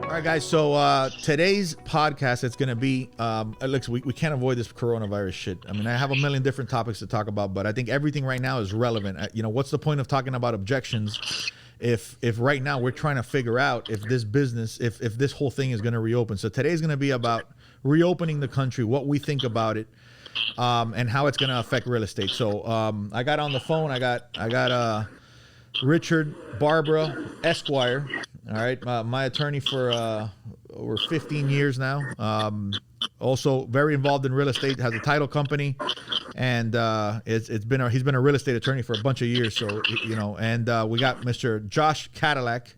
All right, guys. So today's podcast, it's going to be, we can't avoid this coronavirus shit. I mean, I have a million different topics to talk about, but I think everything right now is relevant. What's the point of talking about objections if right now we're trying to figure out if this business, if this whole thing is going to reopen? So today's going to be about reopening the country, what we think about it, and how it's going to affect real estate. So I got on the phone. I got Richard Barbra, Esquire. All right, my attorney for over 15 years now. Also very involved in real estate. Has a title company, and he's been a real estate attorney for a bunch of years. So and we got Mr. Josh Cadillac,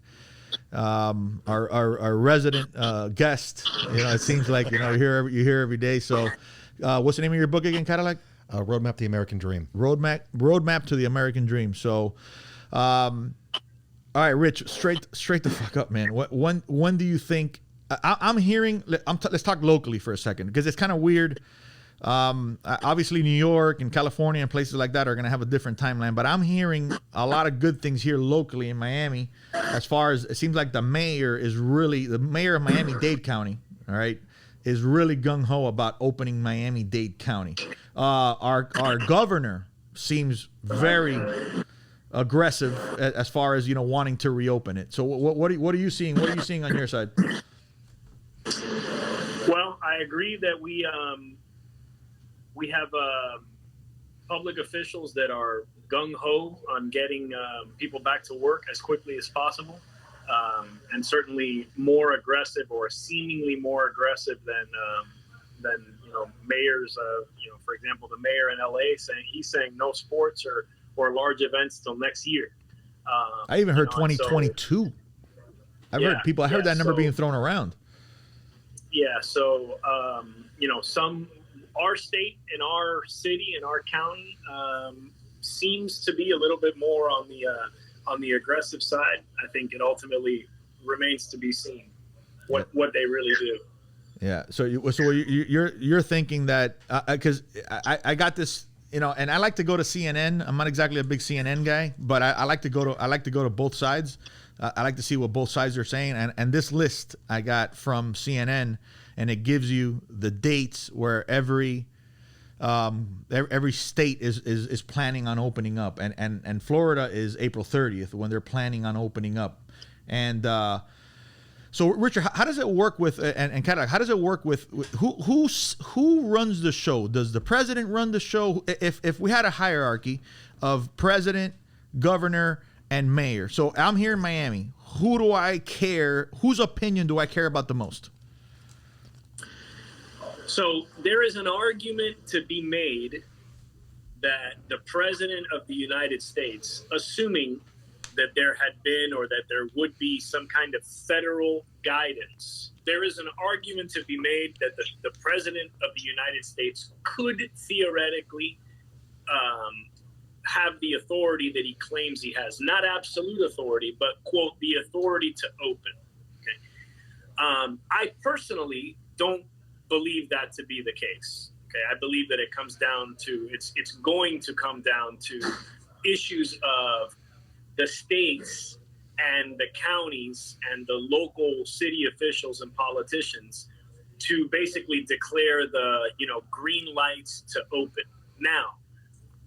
our resident guest. It seems like you're here every day. So, what's the name of your book again, Cadillac? Roadmap to the American Dream. Roadmap to the American Dream. So. All right, Rich, straight the fuck up, man. When do you think? I'm hearing. Let's talk locally for a second, because it's kind of weird. Obviously, New York and California and places like that are going to have a different timeline. But I'm hearing a lot of good things here locally in Miami. As far as it seems like the mayor of Miami-Dade County, all right, is really gung ho about opening Miami-Dade County. Our governor seems very aggressive as far as wanting to reopen it. So what are you seeing? What are you seeing on your side? Well, I agree that we have public officials that are gung ho on getting people back to work as quickly as possible, and certainly more aggressive, or seemingly more aggressive than mayors. For example, the mayor in LA saying no sports or large events till next year. I even heard 2022. I heard that number being thrown around. Yeah. So, our state and our city and our county seems to be a little bit more on the aggressive side. I think it ultimately remains to be seen what they really do. Yeah. So you're thinking that because I got this. And I like to go to CNN. I'm not exactly a big CNN guy, but I like to go to both sides. I like to see what both sides are saying. And this list I got from CNN, and it gives you the dates where every state is planning on opening up, and Florida is April 30th when they're planning on opening up, and. So, Richard, how does it work with and Cadillac? How does it work with who runs the show? Does the president run the show? If we had a hierarchy of president, governor, and mayor. So I'm here in Miami. Who do I care? Whose opinion do I care about the most? So there is an argument to be made that the president of the United States, assuming that there had been or that there would be some kind of federal guidance, there is an argument to be made that the president of the United States could theoretically have the authority that he claims he has. Not absolute authority, but, quote, the authority to open. Okay. I personally don't believe that to be the case. Okay. I believe that it comes down to, it's going to come down to issues of the states and the counties and the local city officials and politicians to basically declare the green lights to open. Now,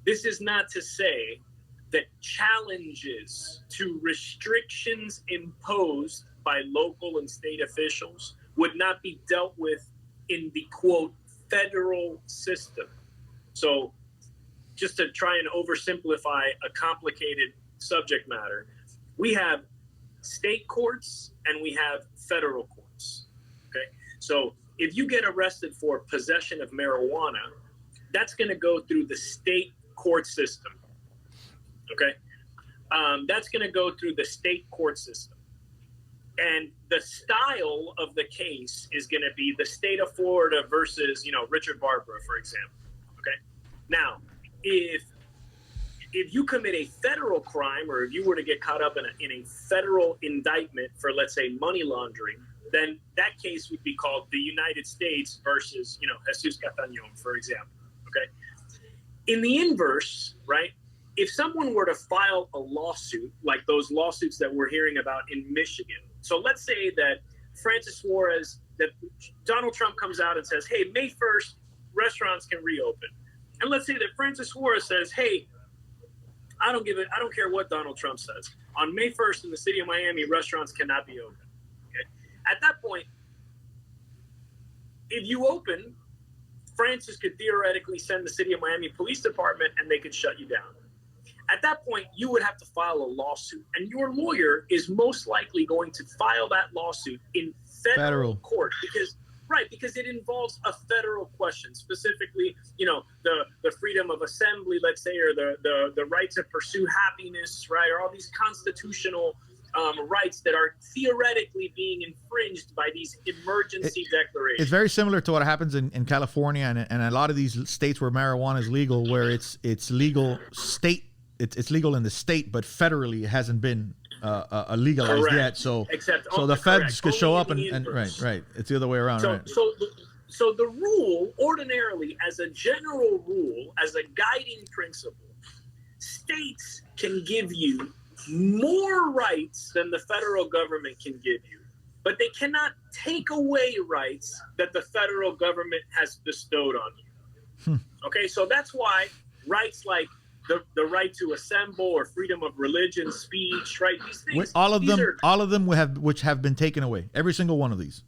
this is not to say that challenges to restrictions imposed by local and state officials would not be dealt with in the, quote, federal system. So just to try and oversimplify a complicated subject matter, we have state courts and we have federal courts. Okay, so if you get arrested for possession of marijuana, that's going to go through the state court system. Okay, that's going to go through the state court system, and the style of the case is going to be the state of Florida versus Richard Barbra, for example. Okay, now if you commit a federal crime, or if you were to get caught up in a federal indictment for, let's say, money laundering, then that case would be called the United States versus, Jesus Catañón, for example. Okay. In the inverse, right? If someone were to file a lawsuit like those lawsuits that we're hearing about in Michigan, so let's say that Francis Suarez, that Donald Trump comes out and says, hey, May 1st, restaurants can reopen. And let's say that Francis Suarez says, hey, I don't care what Donald Trump says. On May 1st in the city of Miami, restaurants cannot be open. Okay? At that point, if you open, Francis could theoretically send the city of Miami Police Department and they could shut you down. At that point, you would have to file a lawsuit, and your lawyer is most likely going to file that lawsuit in federal court because it involves a federal question, specifically, the freedom of assembly, let's say, or the right to pursue happiness, right, or all these constitutional rights that are theoretically being infringed by these emergency declarations. It's very similar to what happens in California and a lot of these states where marijuana is legal, where it's legal state. It's legal in the state, but federally it hasn't been legalized yet. So the feds could show up and right. It's the other way around. So the rule, ordinarily, as a general rule, as a guiding principle, states can give you more rights than the federal government can give you, but they cannot take away rights that the federal government has bestowed on you. Okay, so that's why rights like the right to assemble or freedom of religion, speech, right? These things. All of them which have been taken away. Every single one of these.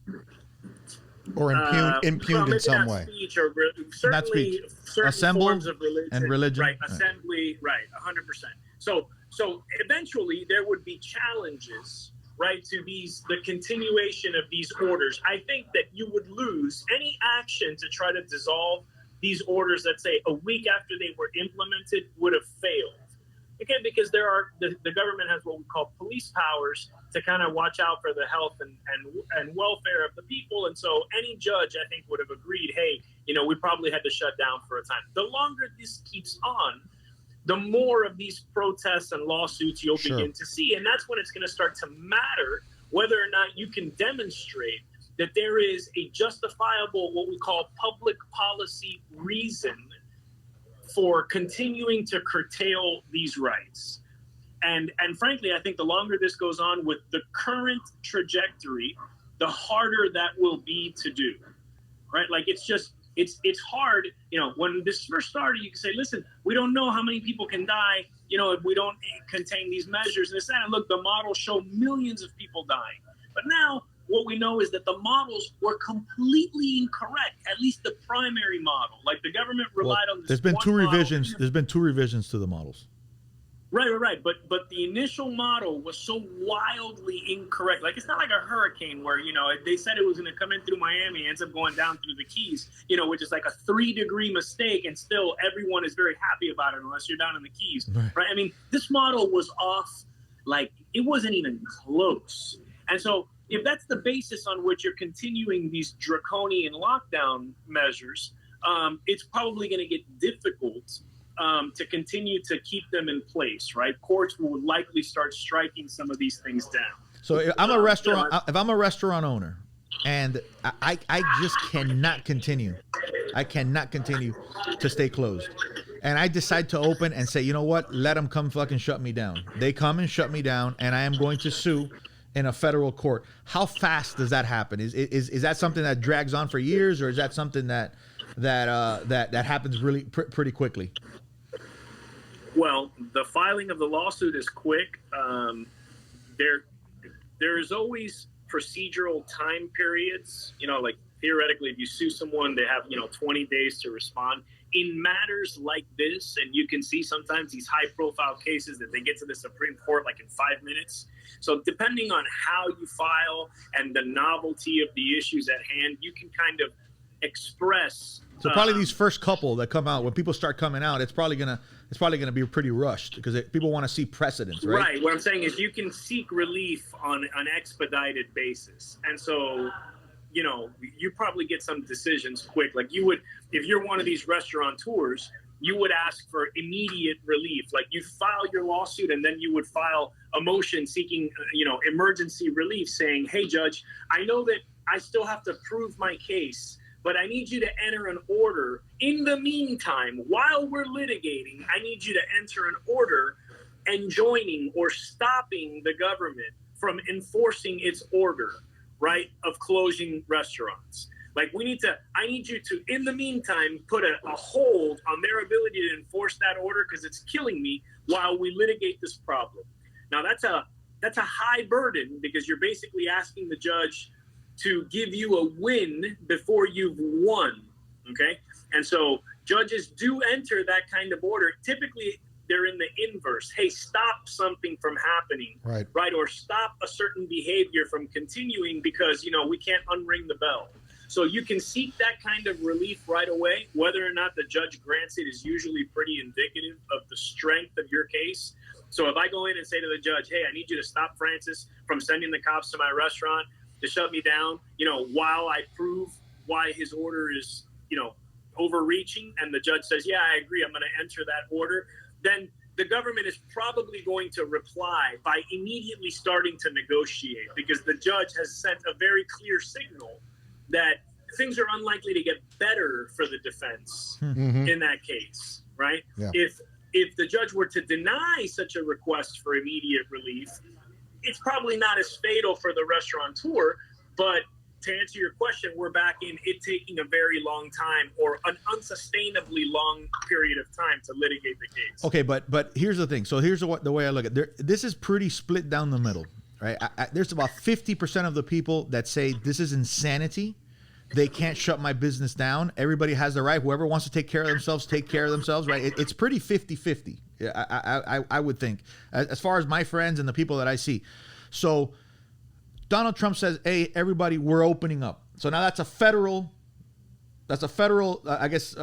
Or impugned in some way. Speech or certainly certain assemble forms of religion. And religion. Right, assembly, right, 100%. So eventually there would be challenges, right, to the continuation of these orders. I think that you would lose any action to try to dissolve these orders that say a week after they were implemented would have failed. Again, because the government has what we call police powers to kind of watch out for the health and welfare of the people. And so any judge, I think, would have agreed, hey, we probably had to shut down for a time. The longer this keeps on, the more of these protests and lawsuits you'll begin to see. And that's when it's going to start to matter whether or not you can demonstrate that there is a justifiable, what we call public policy reason for continuing to curtail these rights. And frankly, I think the longer this goes on with the current trajectory, the harder that will be to do, right? Like it's hard, when this first started, you can say, listen, we don't know how many people can die, if we don't contain these measures. And look, the models show millions of people dying. But now, what we know is that the models were completely incorrect, at least the primary model. Like the government relied on this. There's been two revisions. There's been two revisions to the models. Right. But the initial model was so wildly incorrect. Like it's not like a hurricane where, they said it was going to come in through Miami and ends up going down through the Keys, which is like a 3-degree mistake. And still everyone is very happy about it unless you're down in the Keys. Right. I mean, this model was off, like it wasn't even close. And so, if that's the basis on which you're continuing these draconian lockdown measures, it's probably going to get difficult to continue to keep them in place, right? Courts will likely start striking some of these things down. So if I'm a restaurant owner and I just cannot continue, to stay closed. And I decide to open and say, you know what, let them come fucking shut me down. They come and shut me down and I am going to sue in a federal court. How fast does that happen? Is that something that drags on for years, or is that something that happens really pretty quickly? Well, the filing of the lawsuit is quick. There is always procedural time periods. Like theoretically, if you sue someone, they have 20 days to respond. In matters like this, and you can see sometimes these high-profile cases that they get to the Supreme Court like in 5 minutes. So depending on how you file and the novelty of the issues at hand, you can kind of express. So probably these first couple that come out, when people start coming out, it's probably gonna be pretty rushed because people want to see precedents, right? Right. What I'm saying is you can seek relief on an expedited basis, and so you probably get some decisions quick. Like you would, if you're one of these restaurateurs, you would ask for immediate relief. Like you file your lawsuit and then you would file a motion seeking, emergency relief saying, hey, judge, I know that I still have to prove my case, but I need you to enter an order. In the meantime, while we're litigating, I need you to enter an order enjoining or stopping the government from enforcing its order. right, of closing restaurants. Like I need you to, in the meantime, put a hold on their ability to enforce that order because it's killing me while we litigate this problem. Now that's a high burden because you're basically asking the judge to give you a win before you've won, okay? And so judges do enter that kind of order. Typically, they're in the inverse. Hey, stop something from happening, right? Or stop a certain behavior from continuing because, we can't unring the bell. So you can seek that kind of relief right away. Whether or not the judge grants it is usually pretty indicative of the strength of your case. So if I go in and say to the judge, hey, I need you to stop Francis from sending the cops to my restaurant to shut me down, while I prove why his order is, overreaching, and the judge says, yeah, I agree, I'm going to enter that order, then the government is probably going to reply by immediately starting to negotiate because the judge has sent a very clear signal that things are unlikely to get better for the defense in that case, right? Yeah. If the judge were to deny such a request for immediate relief, it's probably not as fatal for the restaurateur, but to answer your question, we're back in it taking a very long time or an unsustainably long period of time to litigate the case. Okay, but here's the thing. So here's the way I look at it. This is pretty split down the middle, right? There's about 50% of the people that say this is insanity. They can't shut my business down. Everybody has the right. Whoever wants to take care of themselves, take care of themselves, right? It's pretty 50-50, I would think, as far as my friends and the people that I see. So Donald Trump says, hey, everybody, we're opening up. So now that's a federal, I guess,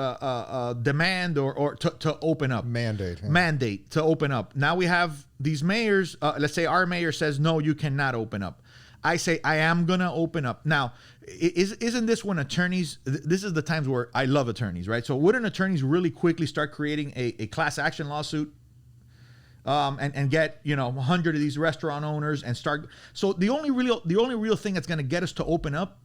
demand or to open up. Mandate. Yeah. Mandate to open up. Now we have these mayors. Let's say our mayor says, no, you cannot open up. I say, I am going to open up. Now, isn't this when attorneys, this is the times where I love attorneys, right? So wouldn't attorneys really quickly start creating a class action lawsuit and get, 100 of these restaurant owners and start. So the only real thing that's going to get us to open up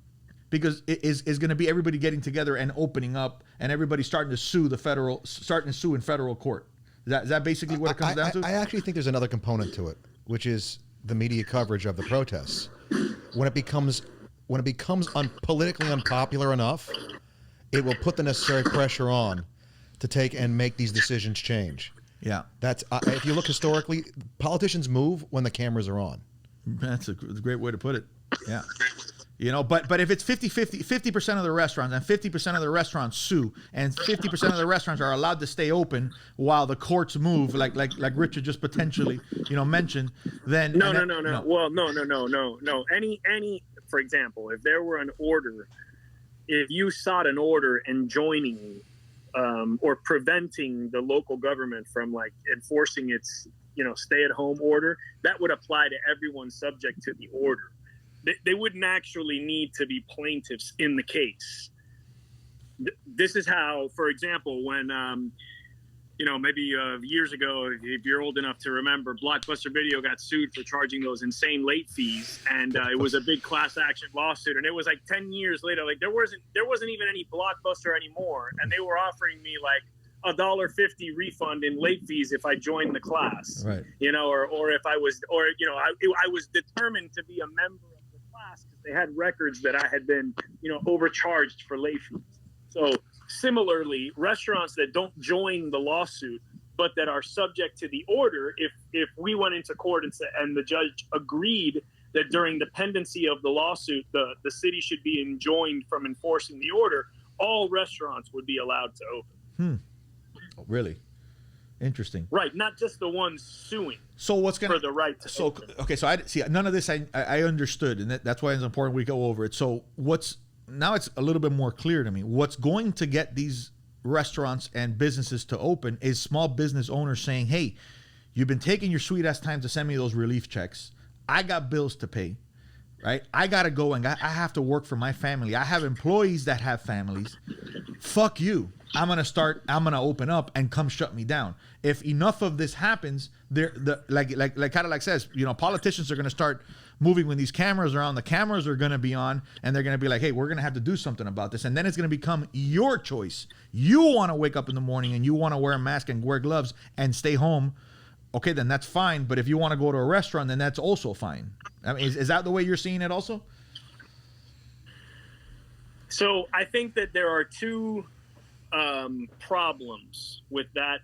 because it is going to be everybody getting together and opening up and everybody starting to sue in federal court. Is that basically what it comes down to? I actually think there's another component to it, which is the media coverage of the protests. When it becomes politically unpopular enough, it will put the necessary pressure on to take and make these decisions change. Yeah. That's if you look historically, politicians move when the cameras are on. That's a great way to put it. Yeah. But if it's 50% of the restaurants and 50% of the restaurants sue and 50% of the restaurants are allowed to stay open while the courts move, like Richard just potentially, mentioned, then No. Well, no. Any, for example, if there were an order, if you sought an order enjoining or preventing the local government from enforcing its, stay-at-home order, that would apply to everyone subject to the order. They wouldn't actually need to be plaintiffs in the case. This is how, for example, when, maybe years ago, if you're old enough to remember, Blockbuster Video got sued for charging those insane late fees. And it was a big class action lawsuit. And it was 10 years later, there wasn't even any Blockbuster anymore. And they were offering me $1.50 refund in late fees if I joined the class, right? Or if I was, I was determined to be a member of the class because they had records that I had been, overcharged for late fees. So similarly, restaurants that don't join the lawsuit but that are subject to the order, if we went into court and the judge agreed that during the pendency of the lawsuit, the city should be enjoined from enforcing the order, all restaurants would be allowed to open. Really? Interesting. Right, not just the ones suing. So what's going for the right to open. Okay, so I see none of this I understood, and that's why it's important we go over it. So now it's a little bit more clear to me. What's going to get these restaurants and businesses to open is small business owners saying, "Hey, you've been taking your sweet ass time to send me those relief checks. I got bills to pay. Right? I got to go and I have to work for my family. I have employees that have families. Fuck you. I'm going to open up and come shut me down." If enough of this happens, like Cadillac says, politicians are going to start moving when these cameras are on. The cameras are going to be on and they're going to be like, "Hey, we're going to have to do something about this." And then it's going to become your choice. You want to wake up in the morning and you want to wear a mask and wear gloves and stay home. Okay, then that's fine. But if you want to go to a restaurant, then that's also fine. I mean, is that the way you're seeing it also? So I think that there are two problems with that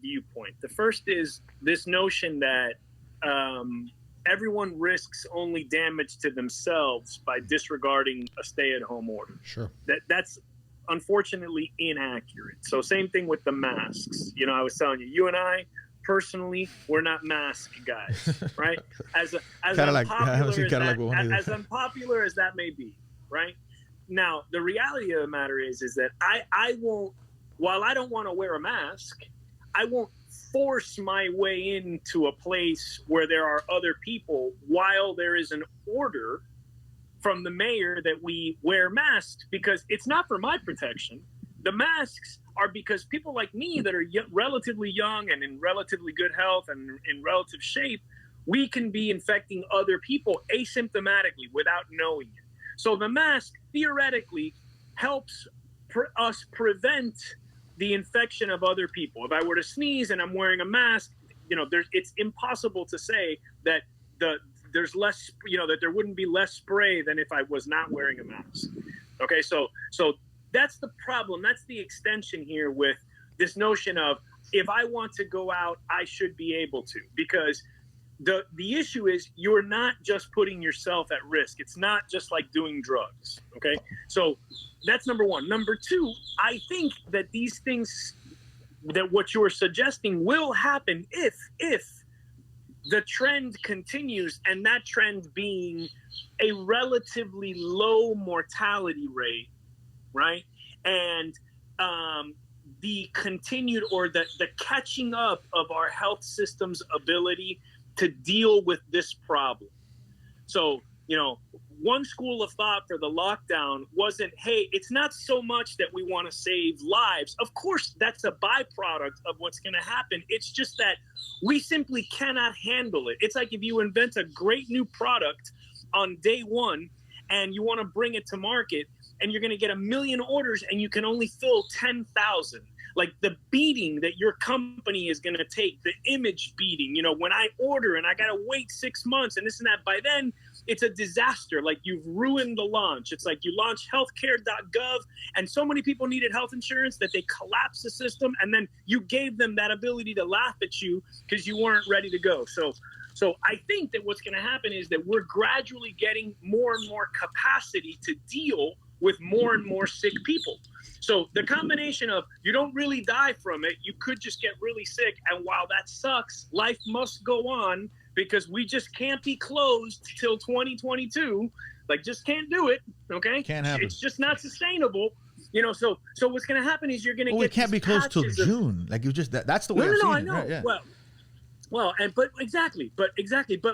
viewpoint. The first is this notion that everyone risks only damage to themselves by disregarding a stay-at-home order. Sure. That's unfortunately inaccurate. So same thing with the masks. You know, I was telling you, you and I personally, we're not mask guys, right? As unpopular as that may be, right? Now, the reality of the matter is that I won't, while I don't want to wear a mask, I won't force my way into a place where there are other people while there is an order from the mayor that we wear masks, because it's not for my protection. The masks are because people like me that are relatively young and in relatively good health and in relative shape, we can be infecting other people asymptomatically without knowing it. So the mask theoretically helps us prevent the infection of other people. If I were to sneeze and I'm wearing a mask, you know, it's impossible to say that there's less, you know, that there wouldn't be less spray than if I was not wearing a mask. Okay, so that's the problem. That's the extension here with this notion of if I want to go out, I should be able to, because the issue is you're not just putting yourself at risk. It's not just like doing drugs. Okay, so that's number one. Number two, I think that these things, that what you're suggesting will happen if the trend continues, and that trend being a relatively low mortality rate, right? And the continued or the catching up of our health system's ability to deal with this problem. So, you know, one school of thought for the lockdown wasn't, hey, it's not so much that we want to save lives. Of course, that's a byproduct of what's going to happen. It's just that we simply cannot handle it. It's like if you invent a great new product on day one and you want to bring it to market and you're going to get 1 million orders and you can only fill 10,000. Like the beating that your company is going to take, the image beating, you know, when I order and I got to wait 6 months and this and that, by then it's a disaster. Like you've ruined the launch. It's like you launch healthcare.gov and so many people needed health insurance that they collapsed the system. And then you gave them that ability to laugh at you because you weren't ready to go. So I think that what's going to happen is that we're gradually getting more and more capacity to deal with more and more sick people. So the combination of you don't really die from it, you could just get really sick. And while that sucks, life must go on because we just can't be closed till 2022. Like, just can't do it. Okay. Can't happen. It's just not sustainable. You know, so what's going to happen is you're going to get. We can't be closed till June. Like you just that's the way. No, I've I seen know. It. Right, yeah. Well,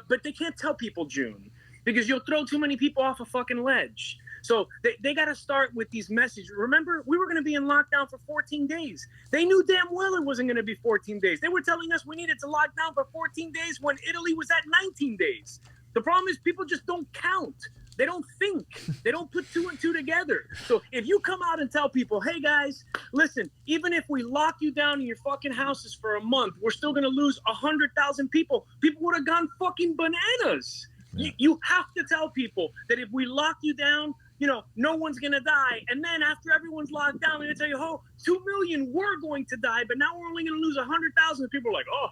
but they can't tell people June because you'll throw too many people off a fucking ledge. So they got to start with these messages. Remember, we were going to be in lockdown for 14 days. They knew damn well it wasn't going to be 14 days. They were telling us we needed to lock down for 14 days when Italy was at 19 days. The problem is people just don't count. They don't think. They don't put two and two together. So if you come out and tell people, hey, guys, listen, even if we lock you down in your fucking houses for a month, we're still going to lose 100,000 people. People would have gone fucking bananas. Yeah. You have to tell people that if we lock you down, you know, no one's going to die. And then after everyone's locked down, they're going to tell you, oh, 2 million were going to die, but now we're only going to lose 100,000. People are like, oh,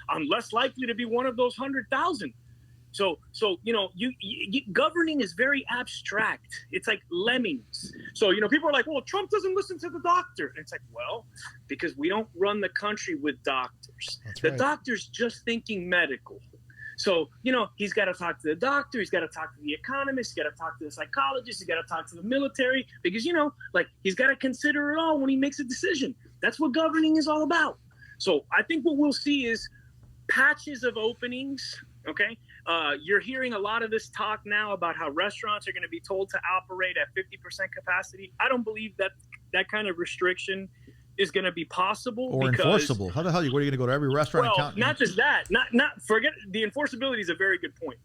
I'm less likely to be one of those 100,000. So you know, you governing is very abstract. It's like lemmings. So, you know, people are like, well, Trump doesn't listen to the doctor. And it's like, well, because we don't run the country with doctors. That's right. The doctor's just thinking medical. So, you know, he's got to talk to the doctor. He's got to talk to the economist. He's got to talk to the psychologist. He's got to talk to the military because, you know, like he's got to consider it all when he makes a decision. That's what governing is all about. So I think what we'll see is patches of openings. Okay. You're hearing a lot of this talk now about how restaurants are going to be told to operate at 50% capacity. I don't believe that kind of restriction is going to be possible or enforceable. How the hell are you going to go to every restaurant? Well, and count? Not just that. Not forget the enforceability is a very good point.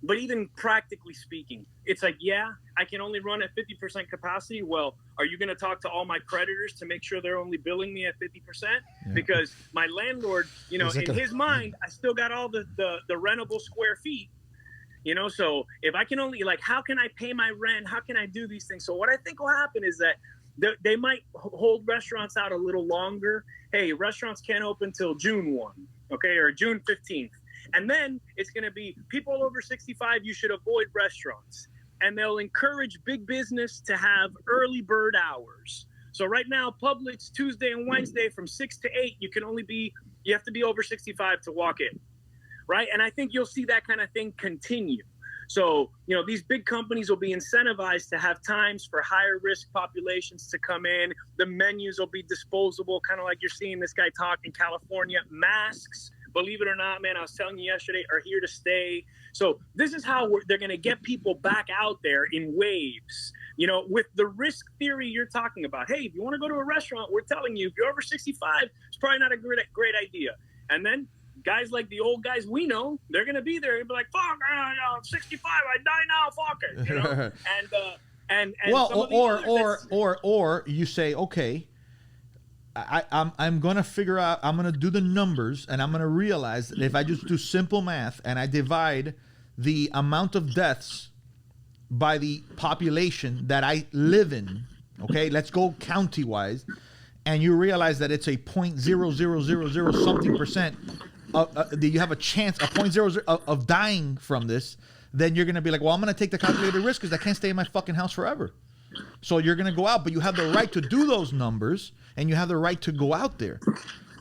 But even practically speaking, it's like, yeah, I can only run at 50% capacity. Well, are you going to talk to all my creditors to make sure they're only billing me at 50%? Yeah. Because my landlord, you know, in his mind, I still got all the rentable square feet. So if I can only, like, how can I pay my rent? How can I do these things? So what I think will happen is that they might hold restaurants out a little longer. Hey, restaurants can't open till June 1, okay, or June 15th. And then it's going to be people over 65, you should avoid restaurants. And they'll encourage big business to have early bird hours. So right now, Publix, Tuesday and Wednesday from 6 to 8, you have to be over 65 to walk in, right? And I think you'll see that kind of thing continue. So, these big companies will be incentivized to have times for higher risk populations to come in. The menus will be disposable, kind of like you're seeing this guy talk in California. Masks, believe it or not, man, I was telling you yesterday, are here to stay. So this is how they're going to get people back out there in waves, with the risk theory you're talking about. Hey, if you want to go to a restaurant, we're telling you, if you're over 65, it's probably not a great idea. And then guys like the old guys we know, they're going to be there and be like, fuck, 65, I die now, fuck it. And or you say, okay, I'm going to figure out, I'm going to do the numbers, and I'm going to realize that if I just do simple math and I divide the amount of deaths by the population that I live in, okay, let's go county-wise, and you realize that it's a 0.0000 something percent, you have a chance, a 0.00 of dying from this, then you're going to be like, well, I'm going to take the calculated risk because I can't stay in my fucking house forever. So you're going to go out, but you have the right to do those numbers, and you have the right to go out there,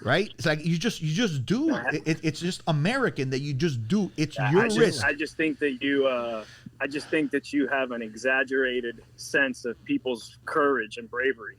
right? It's like you just do. It's just American that you just do. It's your risk. I just think that you have an exaggerated sense of people's courage and bravery.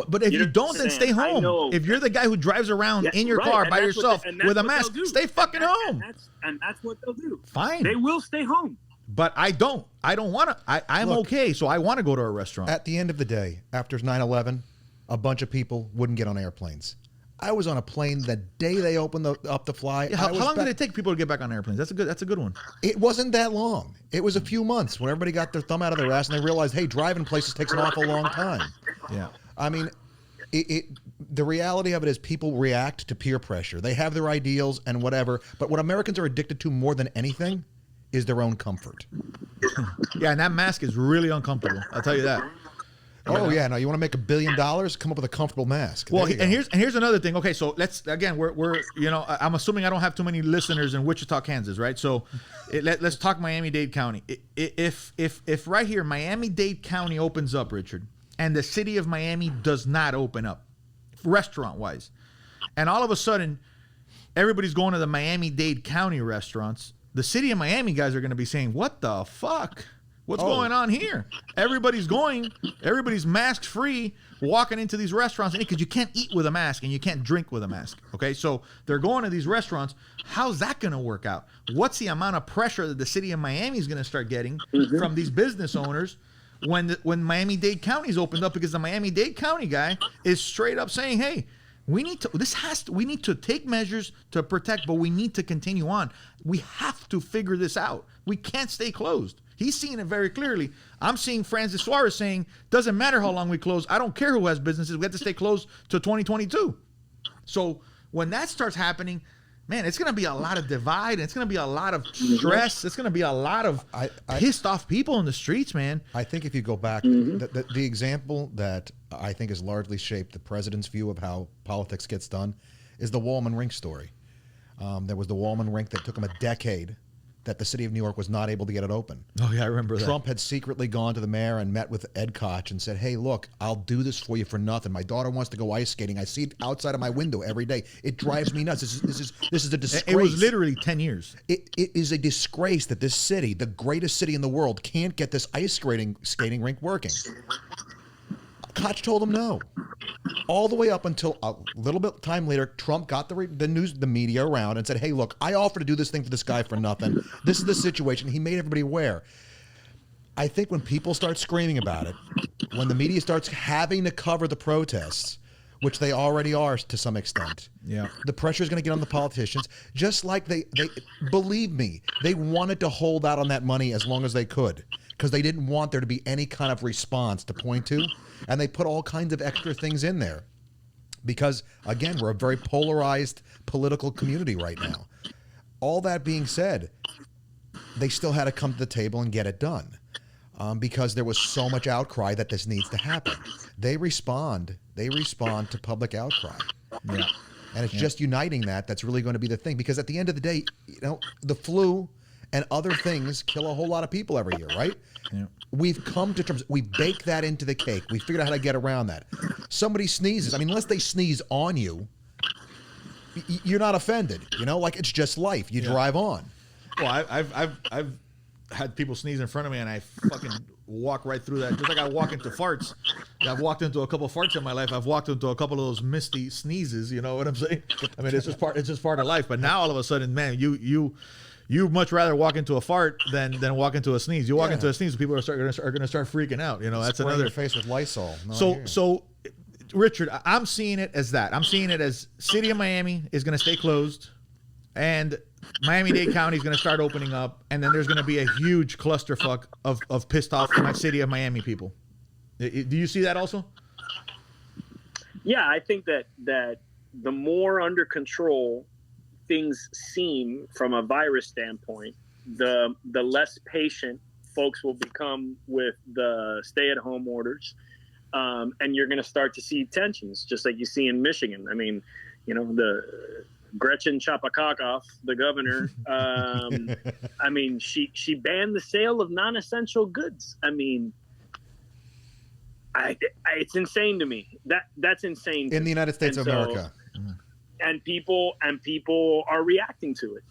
But if you don't, then stay home. If you're the guy who drives around in your car by yourself with a mask, stay fucking home. And that's what they'll do. Fine. They will stay home. But I don't want to. I'm okay, so I want to go to a restaurant. At the end of the day, after 9/11, a bunch of people wouldn't get on airplanes. I was on a plane the day they opened up to fly. Yeah, how long did it take people to get back on airplanes? That's a good one. It wasn't that long. It was a few months when everybody got their thumb out of their ass and they realized, hey, driving places takes an awful long time. Yeah. I mean, the reality of it is people react to peer pressure. They have their ideals and whatever, but what Americans are addicted to more than anything is their own comfort. Yeah, and that mask is really uncomfortable. I'll tell you that. Oh yeah, no, you want to make $1 billion? Come up with a comfortable mask. Well, and here's another thing. Okay, so let's again, we're I'm assuming I don't have too many listeners in Wichita, Kansas, right? So let's talk Miami-Dade County. If right here Miami-Dade County opens up, Richard, and the city of Miami does not open up, restaurant-wise, and all of a sudden everybody's going to the Miami-Dade County restaurants, the city of Miami guys are going to be saying, "What the fuck? What's going on here?" Everybody's mask free, walking into these restaurants, because you can't eat with a mask and you can't drink with a mask. Okay, so they're going to these restaurants. How's that going to work out? What's the amount of pressure that the city of Miami is going to start getting from these business owners when Miami-Dade County's opened up? Because the Miami-Dade County guy is straight up saying, "Hey, we need to take measures to protect, but we need to continue on. We have to figure this out. We can't stay closed." He's seeing it very clearly. I'm seeing Francis Suarez saying, doesn't matter how long we close. I don't care who has businesses. We have to stay closed to 2022. So when that starts happening, man, it's going to be a lot of divide. And it's going to be a lot of stress. It's going to be a lot of pissed off people in the streets, man. I think if you go back, the example that I think has largely shaped the president's view of how politics gets done is the Wallman Rink story. There was the Wallman Rink that took him a decade that the city of New York was not able to get it open. Oh, yeah, I remember that. Trump had secretly gone to the mayor and met with Ed Koch and said, "Hey, look, I'll do this for you for nothing. My daughter wants to go ice skating. I see it outside of my window every day. It drives me nuts. This is a disgrace." It was literally 10 years. It is a disgrace that this city, the greatest city in the world, can't get this ice skating rink working. Koch told him no. All the way up until a little bit time later, Trump got the media around and said, "Hey, look, I offered to do this thing for this guy for nothing. This is the situation." He made everybody aware. I think when people start screaming about it, when the media starts having to cover the protests, which they already are to some extent, the pressure is going to get on the politicians. Just like they believe me, they wanted to hold out on that money as long as they could, because they didn't want there to be any kind of response to point to. And they put all kinds of extra things in there because, again, we're a very polarized political community right now. All that being said, they still had to come to the table and get it done because there was so much outcry that this needs to happen. They respond to public outcry. Yeah. And it's just uniting that's really going to be the thing, because at the end of the day, the flu and other things kill a whole lot of people every year, right? Yeah. We've come to terms. We bake that into the cake. We figured out how to get around that. Somebody sneezes. I mean, unless they sneeze on you, you're not offended. Like it's just life. You drive on. Well, I've had people sneeze in front of me, and I fucking walk right through that. Just like I walk into farts. I've walked into a couple of farts in my life. I've walked into a couple of those misty sneezes. You know what I'm saying? I mean, it's just part of life. But now all of a sudden, man, you much rather walk into a fart than walk into a sneeze. You walk into a sneeze, people are going to start freaking out. That's Spraying another your face with Lysol. So, Richard, I'm seeing it as that. I'm seeing it as city of Miami is going to stay closed, and Miami-Dade County is going to start opening up, and then there's going to be a huge clusterfuck of pissed off city of Miami people. Do you see that also? Yeah, I think that the more under control things seem from a virus standpoint, the less patient folks will become with the stay-at-home orders, and you're going to start to see tensions, just like you see in Michigan. I mean, the Gretchen Chapakakoff, the governor, I mean, she banned the sale of non-essential goods. I mean, it's insane to me. That's insane in the United States of America. And people are reacting to it,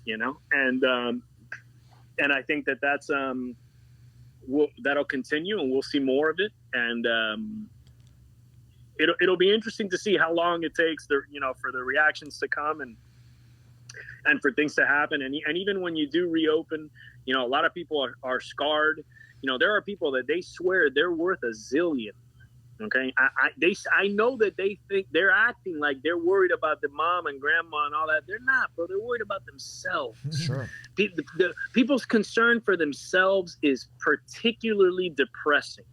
and I think that's that'll continue, and we'll see more of it, and it'll be interesting to see how long it takes for the reactions to come and for things to happen, and even when you do reopen, a lot of people are scarred. There are people that they swear they're worth a zillion. Okay, I know that they think they're acting like they're worried about the mom and grandma and all that. They're not, bro. They're worried about themselves. Sure. The people's concern for themselves is particularly depressing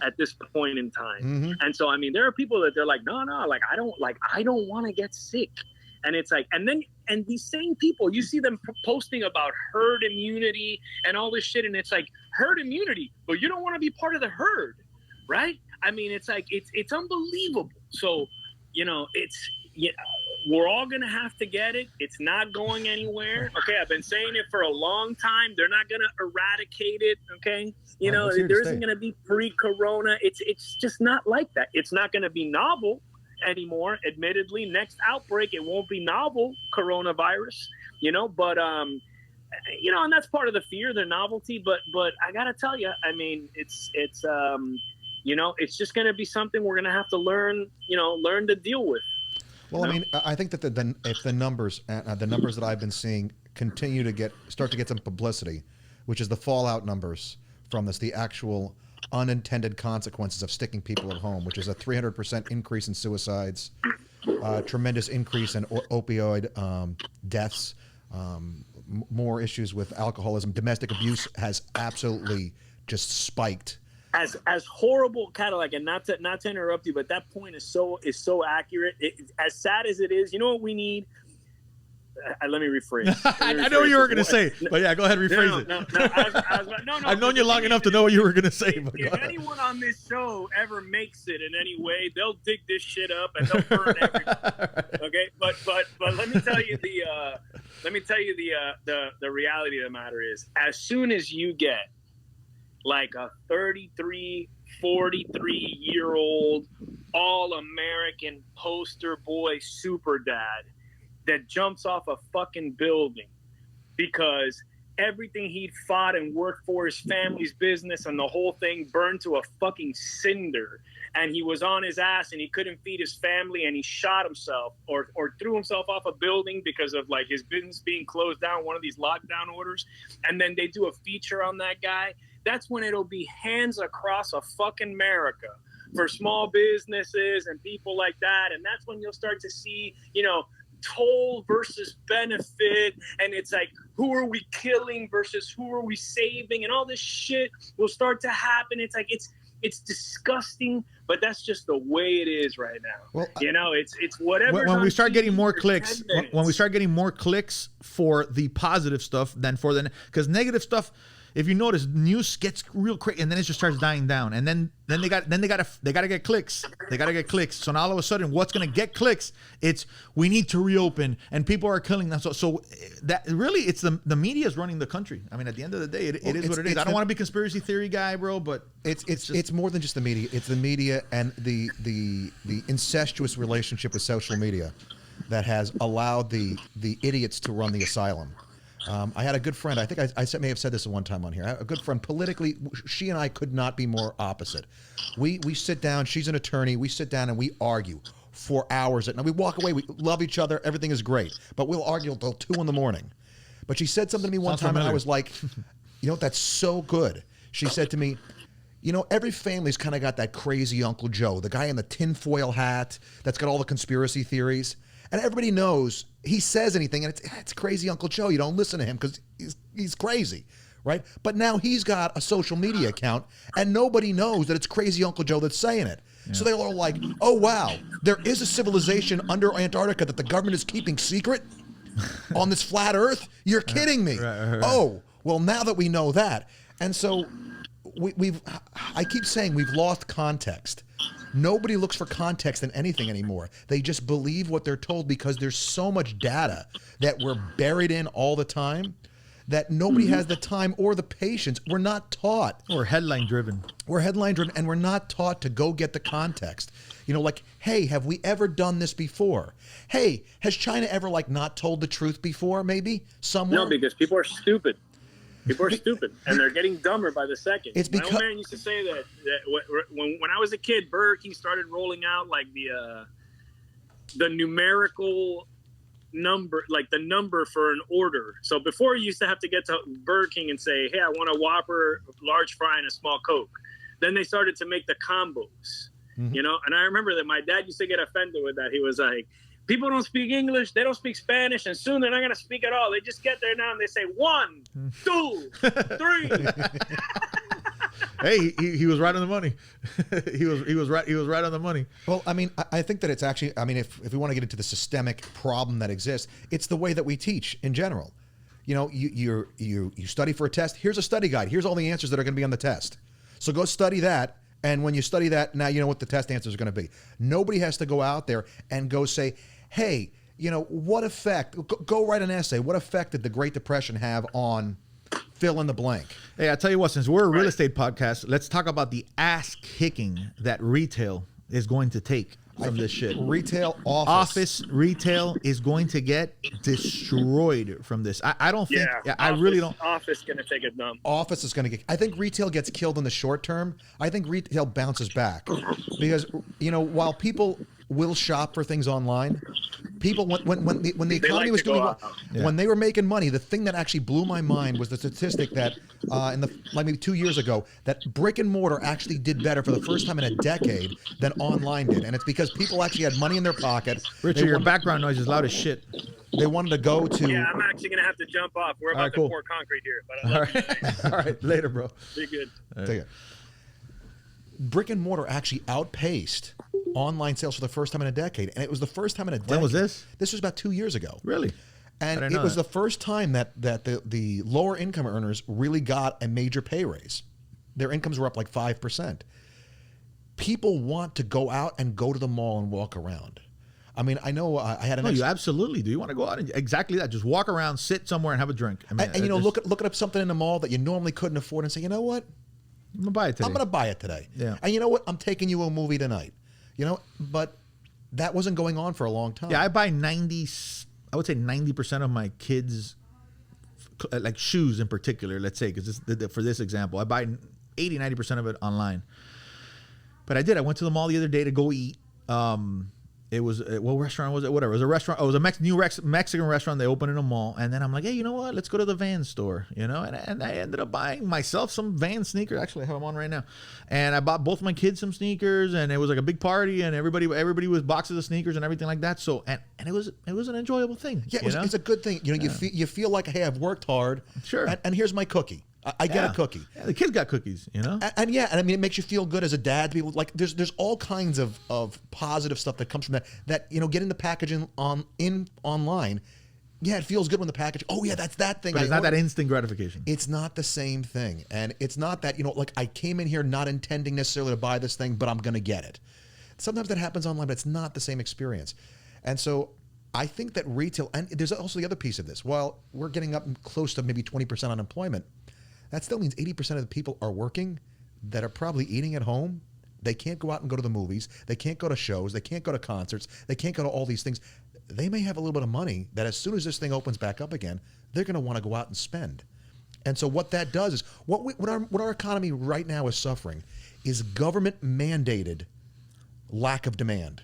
at this point in time. Mm-hmm. And so, I mean, there are people that they're like, no, like I don't want to get sick. And it's like, and these same people, you see them posting about herd immunity and all this shit, and it's like herd immunity, but you don't want to be part of the herd, right? I mean, it's like it's unbelievable. So, we're all gonna have to get it. It's not going anywhere. Okay, I've been saying it for a long time. They're not gonna eradicate it. Okay, there isn't gonna be pre-corona. It's just not like that. It's not gonna be novel anymore. Admittedly, next outbreak it won't be novel coronavirus. But and that's part of the fear, the novelty. But I gotta tell you, I mean, it's just going to be something we're going to have to learn to deal with. Well, I mean, I think that if the numbers that I've been seeing continue to start to get some publicity, which is the fallout numbers from this, the actual unintended consequences of sticking people at home, which is a 300% increase in suicides, tremendous increase in opioid deaths, more issues with alcoholism, domestic abuse has absolutely just spiked. As horrible, Cadillac, and not to interrupt you, but that point is so accurate. As sad as it is, you know what we need? Let me rephrase. I know what you were going to say, but yeah, go ahead, rephrase it. No. I've known you long enough to know what you were going to say. But if anyone on this show ever makes it in any way, they'll dig this shit up and they'll burn everything. Okay, but let me tell you the reality of the matter is, as soon as you get like a 33, 43-year-old all-American poster boy super dad that jumps off a fucking building because everything he'd fought and worked for, his family's business and the whole thing burned to a fucking cinder, and he was on his ass and he couldn't feed his family and he shot himself or threw himself off a building because of like his business being closed down, one of these lockdown orders, and then they do a feature on that guy. That's when it'll be hands across a fucking America for small businesses and people like that. And that's when you'll start to see, toll versus benefit. And it's like, who are we killing versus who are we saving? And all this shit will start to happen. It's like, It's disgusting, but that's just the way it is right now. Well, it's whatever. When we start getting more clicks, when we start getting more clicks for the positive stuff than for the, because negative stuff, if you notice, news gets real quick and then it just starts dying down, and then they gotta get clicks. They gotta get clicks. So now all of a sudden, what's gonna get clicks? It's we need to reopen, and people are killing them. So that really, it's the media is running the country. I mean, at the end of the day, it is what it is. I don't want to be conspiracy theory guy, bro, but it's more than just the media. It's the media and the incestuous relationship with social media that has allowed the idiots to run the asylum. I had a good friend, I think I may have said this at one time on here, a good friend, politically, she and I could not be more opposite. We sit down, she's an attorney, we sit down and we argue for hours. And we walk away, we love each other, everything is great, but we'll argue until 2 a.m. But she said something to me one time and I was like, you know, that's so good. She said to me, you know, every family's kind of got that crazy Uncle Joe, the guy in the tinfoil hat that's got all the conspiracy theories. And everybody knows he says anything, and it's crazy Uncle Joe. You don't listen to him because he's crazy, right? But now he's got a social media account, and nobody knows that it's crazy Uncle Joe that's saying it. Yeah. So they're all like, oh, wow, there is a civilization under Antarctica that the government is keeping secret on this flat Earth? You're kidding me. Right. Oh, well, now that we know that. And so I keep saying we've lost context. Nobody looks for context in anything anymore. They just believe what they're told because there's so much data that we're buried in all the time that nobody has the time or the patience. We're not taught. We're headline driven. We're headline driven, and we're not taught to go get the context. You know, like, hey, have we ever done this before? Hey, has China ever not told the truth before, maybe, somewhere? No, because people are stupid. People are stupid, and they're getting dumber by the second. It's because my old man used to say that when I was a kid, Burger King started rolling out the numerical number, the number for an order. So before, you used to have to get to Burger King and say, "Hey, I want a Whopper, large fry, and a small Coke." Then they started to make the combos, and I remember that my dad used to get offended with that. He was like, people don't speak English, they don't speak Spanish, and soon they're not going to speak at all. They just get there now and they say 1, 2, 3. Hey, he was right on the money. he was right on the money. Well, I mean, I think that it's actually, I mean, if we want to get into the systemic problem that exists, it's the way that we teach in general. You know, you study for a test. Here's a study guide. Here's all the answers that are going to be on the test. So go study that. And when you study that, now you know what the test answers are going to be. Nobody has to go out there and go say, hey, you know, what effect, go write an essay. What effect did the Great Depression have on fill in the blank? Hey, I'll tell you what, since we're a real estate podcast, let's talk about the ass kicking that retail is going to take from this shit. Retail, office retail is going to get destroyed from this. I don't think, I really don't. Office going to take a dump. Office is going to get, I think retail gets killed in the short term. I think retail bounces back because, you know, while people will shop for things online, people, when the economy was doing well, when they were making money, the thing that actually blew my mind was the statistic that maybe 2 years ago, that brick and mortar actually did better for the first time in a decade than online did. And it's because people actually had money in their pocket. Richard, your background noise is loud as shit. They wanted to go to... Yeah, I'm actually going to have to jump off. We're about to pour concrete here. But all right. All right, later, bro. Be good. Take it. Brick and mortar actually outpaced online sales for the first time in a decade. And it was the first time in a decade. When was this? This was about 2 years ago. Really? And it was the first time that the lower income earners really got a major pay raise. Their incomes were up 5%. People want to go out and go to the mall and walk around. I mean, I know I had an... No, you absolutely do. You want to go out and exactly that. Just walk around, sit somewhere and have a drink. I mean, and you know, look up something in the mall that you normally couldn't afford and say, you know what? I'm going to buy it today. I'm going to buy it today. Yeah. And you know what? I'm taking you a movie tonight. You know, but that wasn't going on for a long time. Yeah, I buy 90% of my kids, shoes in particular, let's say, because for this example, I buy 90% of it online. But I went to the mall the other day to go eat. It was, what restaurant was it? Whatever. It was a restaurant. Oh, it was a new Mexican restaurant they opened in a mall. And then I'm like, hey, you know what? Let's go to the Vans store, you know? And I ended up buying myself some Vans sneakers. Actually, I have them on right now. And I bought both my kids some sneakers, and it was like a big party, and everybody was boxes of sneakers and everything like that. So, and it was an enjoyable thing. Yeah, it's a good thing. You know, you feel like, hey, I've worked hard. Sure. And here's my cookie. I get a cookie. Yeah, the kids got cookies, you know? And yeah, and I mean, it makes you feel good as a dad to be like, there's all kinds of positive stuff that comes from that, you know, getting the packaging online. Yeah, it feels good when the package, oh yeah, that's that thing. But it's not that instant gratification. It's not the same thing. And it's not that, you know, like I came in here not intending necessarily to buy this thing, but I'm going to get it. Sometimes that happens online, but it's not the same experience. And so I think that retail, and there's also the other piece of this. While we're getting up close to maybe 20% unemployment, that still means 80% of the people are working that are probably eating at home. They can't go out and go to the movies. They can't go to shows. They can't go to concerts. They can't go to all these things. They may have a little bit of money that as soon as this thing opens back up again, they're going to want to go out and spend. And so what that does is, what our economy right now is suffering is government mandated lack of demand.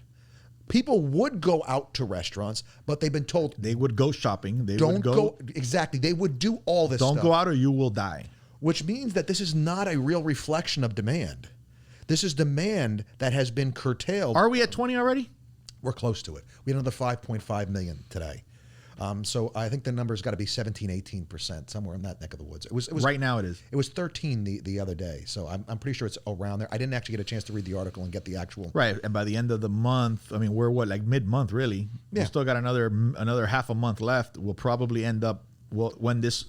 People would go out to restaurants, but they've been told they would go shopping. They don't would go. Exactly. They would do all this Don't stuff. go out or you will die. Which means that this is not a real reflection of demand. This is demand that has been curtailed. Are we at 20 already? We're close to it. We had another 5.5 million today. So I think the number's got to be 17, 18%, somewhere in that neck of the woods. It was Right now it is. It was 13 the other day. So I'm pretty sure it's around there. I didn't actually get a chance to read the article and get the actual. Right. And by the end of the month, I mean, we're what, like mid-month, really? Yeah. We still got another half a month left. We'll probably end up, when this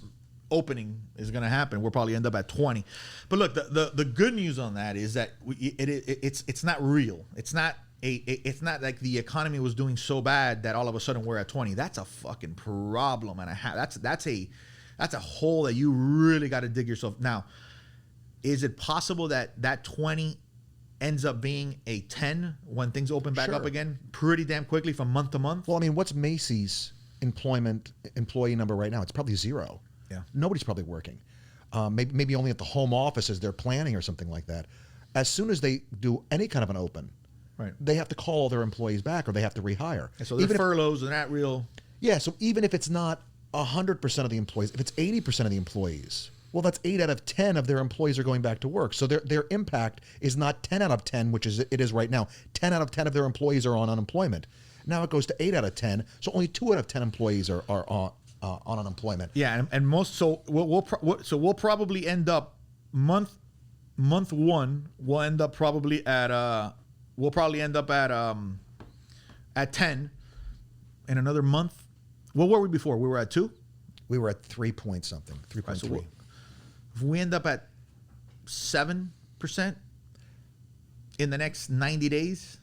opening is going to happen, we'll probably end up at 20. But look, the good news on that is that it's not real. It's not like the economy was doing so bad that all of a sudden we're at 20. That's a fucking problem and a half. That's a hole that you really got to dig yourself. Now, is it possible that 20 ends up being a 10 when things open back up again pretty damn quickly from month to month? Well, I mean, what's Macy's employee number right now? It's probably 0. Yeah. Nobody's probably working. Maybe only at the home offices they're planning or something like that. As soon as they do any kind of an open, right, they have to call all their employees back or they have to rehire. And so their furloughs are not real. Yeah, so even if it's not 100% of the employees, if it's 80% of the employees, well, that's 8 out of 10 of their employees are going back to work. So their impact is not 10 out of 10, which is it is right now. 10 out of 10 of their employees are on unemployment. Now it goes to 8 out of 10, so only 2 out of 10 employees are on unemployment. Yeah, and most so we'll probably end up month one. We'll end up probably at at 10 in another month. What were we before? We were at 2. We were at 3 point something, 3.3. Right, so if we end up at 7% in the next 90 days,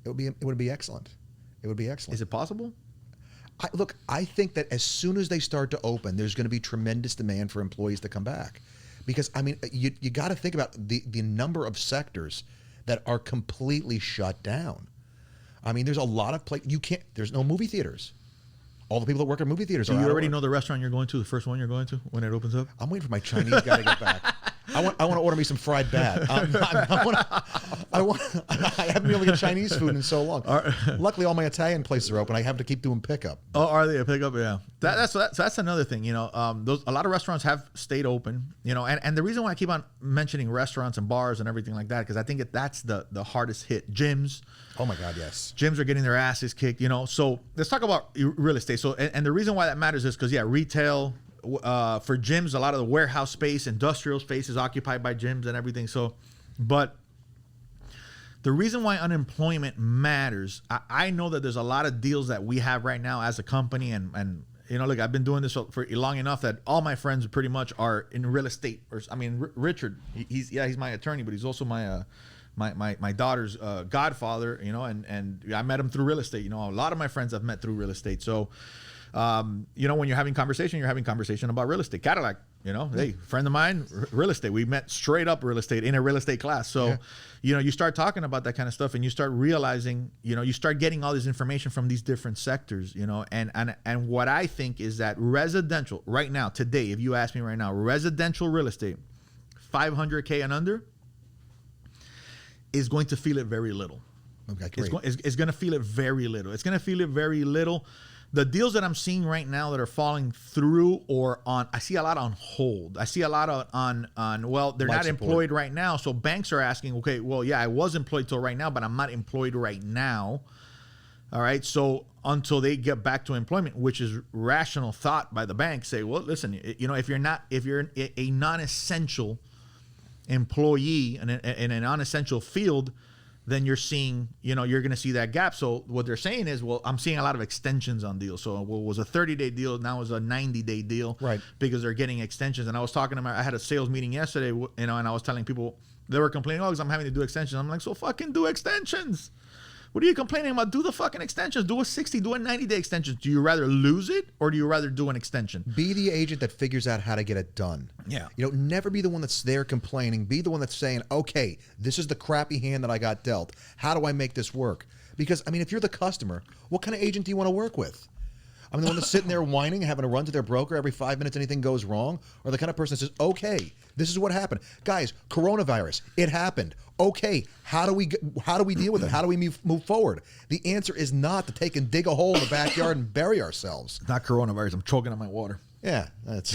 it would be excellent. It would be excellent. Is it possible? I think that as soon as they start to open, there's going to be tremendous demand for employees to come back. Because, I mean, you got to think about the number of sectors that are completely shut down. I mean, there's a lot of there's no movie theaters. All the people that work at movie theaters Do are you out already of know the restaurant you're going to, the first one you're going to when it opens up? I'm waiting for my Chinese guy to get back. I want to order me some fried bat. I haven't been able to get Chinese food in so long. Luckily, all my Italian places are open. I have to keep doing pickup. Oh, are they a pickup? Yeah, that's another thing. You know, a lot of restaurants have stayed open. You know, and the reason why I keep on mentioning restaurants and bars and everything like that, because I think that's the hardest hit. Gyms. Oh my God, yes. Gyms are getting their asses kicked. You know, so let's talk about real estate. So, and the reason why that matters is because retail. For gyms, a lot of the warehouse space, industrial space is occupied by gyms and everything. So, but the reason why unemployment matters, I know that there's a lot of deals that we have right now as a company, and you know, look, I've been doing this for long enough that all my friends pretty much are in real estate. Richard, he's my attorney, but he's also my daughter's godfather. You know, and I met him through real estate. You know, a lot of my friends I've met through real estate. So. You know, when you're having conversation about real estate. Cadillac, you know, hey, friend of mine, real estate. We met straight up real estate in a real estate class. So, you know, you start talking about that kind of stuff and you start realizing, you know, you start getting all this information from these different sectors, you know, and what I think is that residential right now, today, if you ask me right now, residential real estate, 500K and under is going to feel it very little. Okay, great. It's going to feel it very little. It's going to feel it very little. The deals that I'm seeing right now that are falling through or on, I see a lot on hold. I see a lot on well, they're not employed right now. So banks are asking, okay, well, yeah, I was employed till right now, but I'm not employed right now. All right. So until they get back to employment, which is rational thought by the bank, say, well, listen, if you're a non-essential employee in a non-essential field, then you're seeing, you're going to see that gap. So what they're saying is, well, I'm seeing a lot of extensions on deals. So what was a 30-day deal now is a 90-day deal, right? Because they're getting extensions. And I was talking to I had a sales meeting yesterday, and I was telling people, they were complaining, because I'm having to do extensions. I'm like, so fucking do extensions. What are you complaining about? Do the fucking extensions. Do a 60, do a 90-day extension. Do you rather lose it, or do you rather do an extension? Be the agent that figures out how to get it done. Yeah. Never be the one that's there complaining. Be the one that's saying, okay, this is the crappy hand that I got dealt. How do I make this work? Because, if you're the customer, what kind of agent do you want to work with? The one that's sitting there whining, having to run to their broker every 5 minutes, anything goes wrong? Or the kind of person that says, okay, this is what happened. Guys, coronavirus, it happened. Okay, how do we deal with it? How do we move forward? The answer is not to take and dig a hole in the backyard and bury ourselves. Not coronavirus. I'm choking on my water. Yeah, that's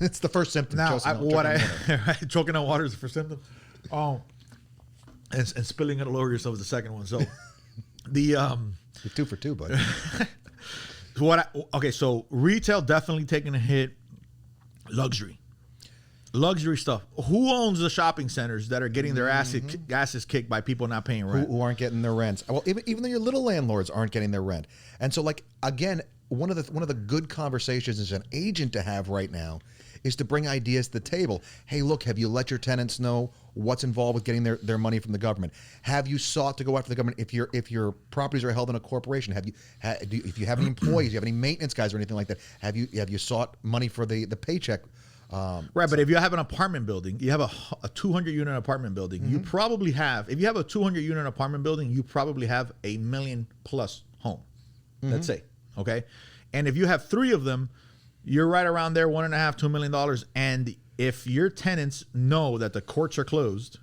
it's the first symptom. Now, choking on water is the first symptom. Oh, and spilling it all over yourself is the second one. So the You're 2 for 2, bud. So retail definitely taking a hit. Luxury stuff. Who owns the shopping centers that are getting their asses kicked by people not paying rent? Who aren't getting their rents? Well, even though your little landlords aren't getting their rent. And so, again, one of the good conversations as an agent to have right now is to bring ideas to the table. Hey, look, have you let your tenants know what's involved with getting their money from the government? Have you sought to go after the government if your properties are held in a corporation? If you have any employees, you have any maintenance guys or anything like that? Have you sought money for the paycheck? Right, but if you have an apartment building, you have a 200-unit apartment building, you probably have, if you have a 200-unit apartment building, you probably have a $1 million+ home, let's say, okay? And if you have 3 of them, you're right around there, $1.5–2 million. And if your tenants know that the courts are closed,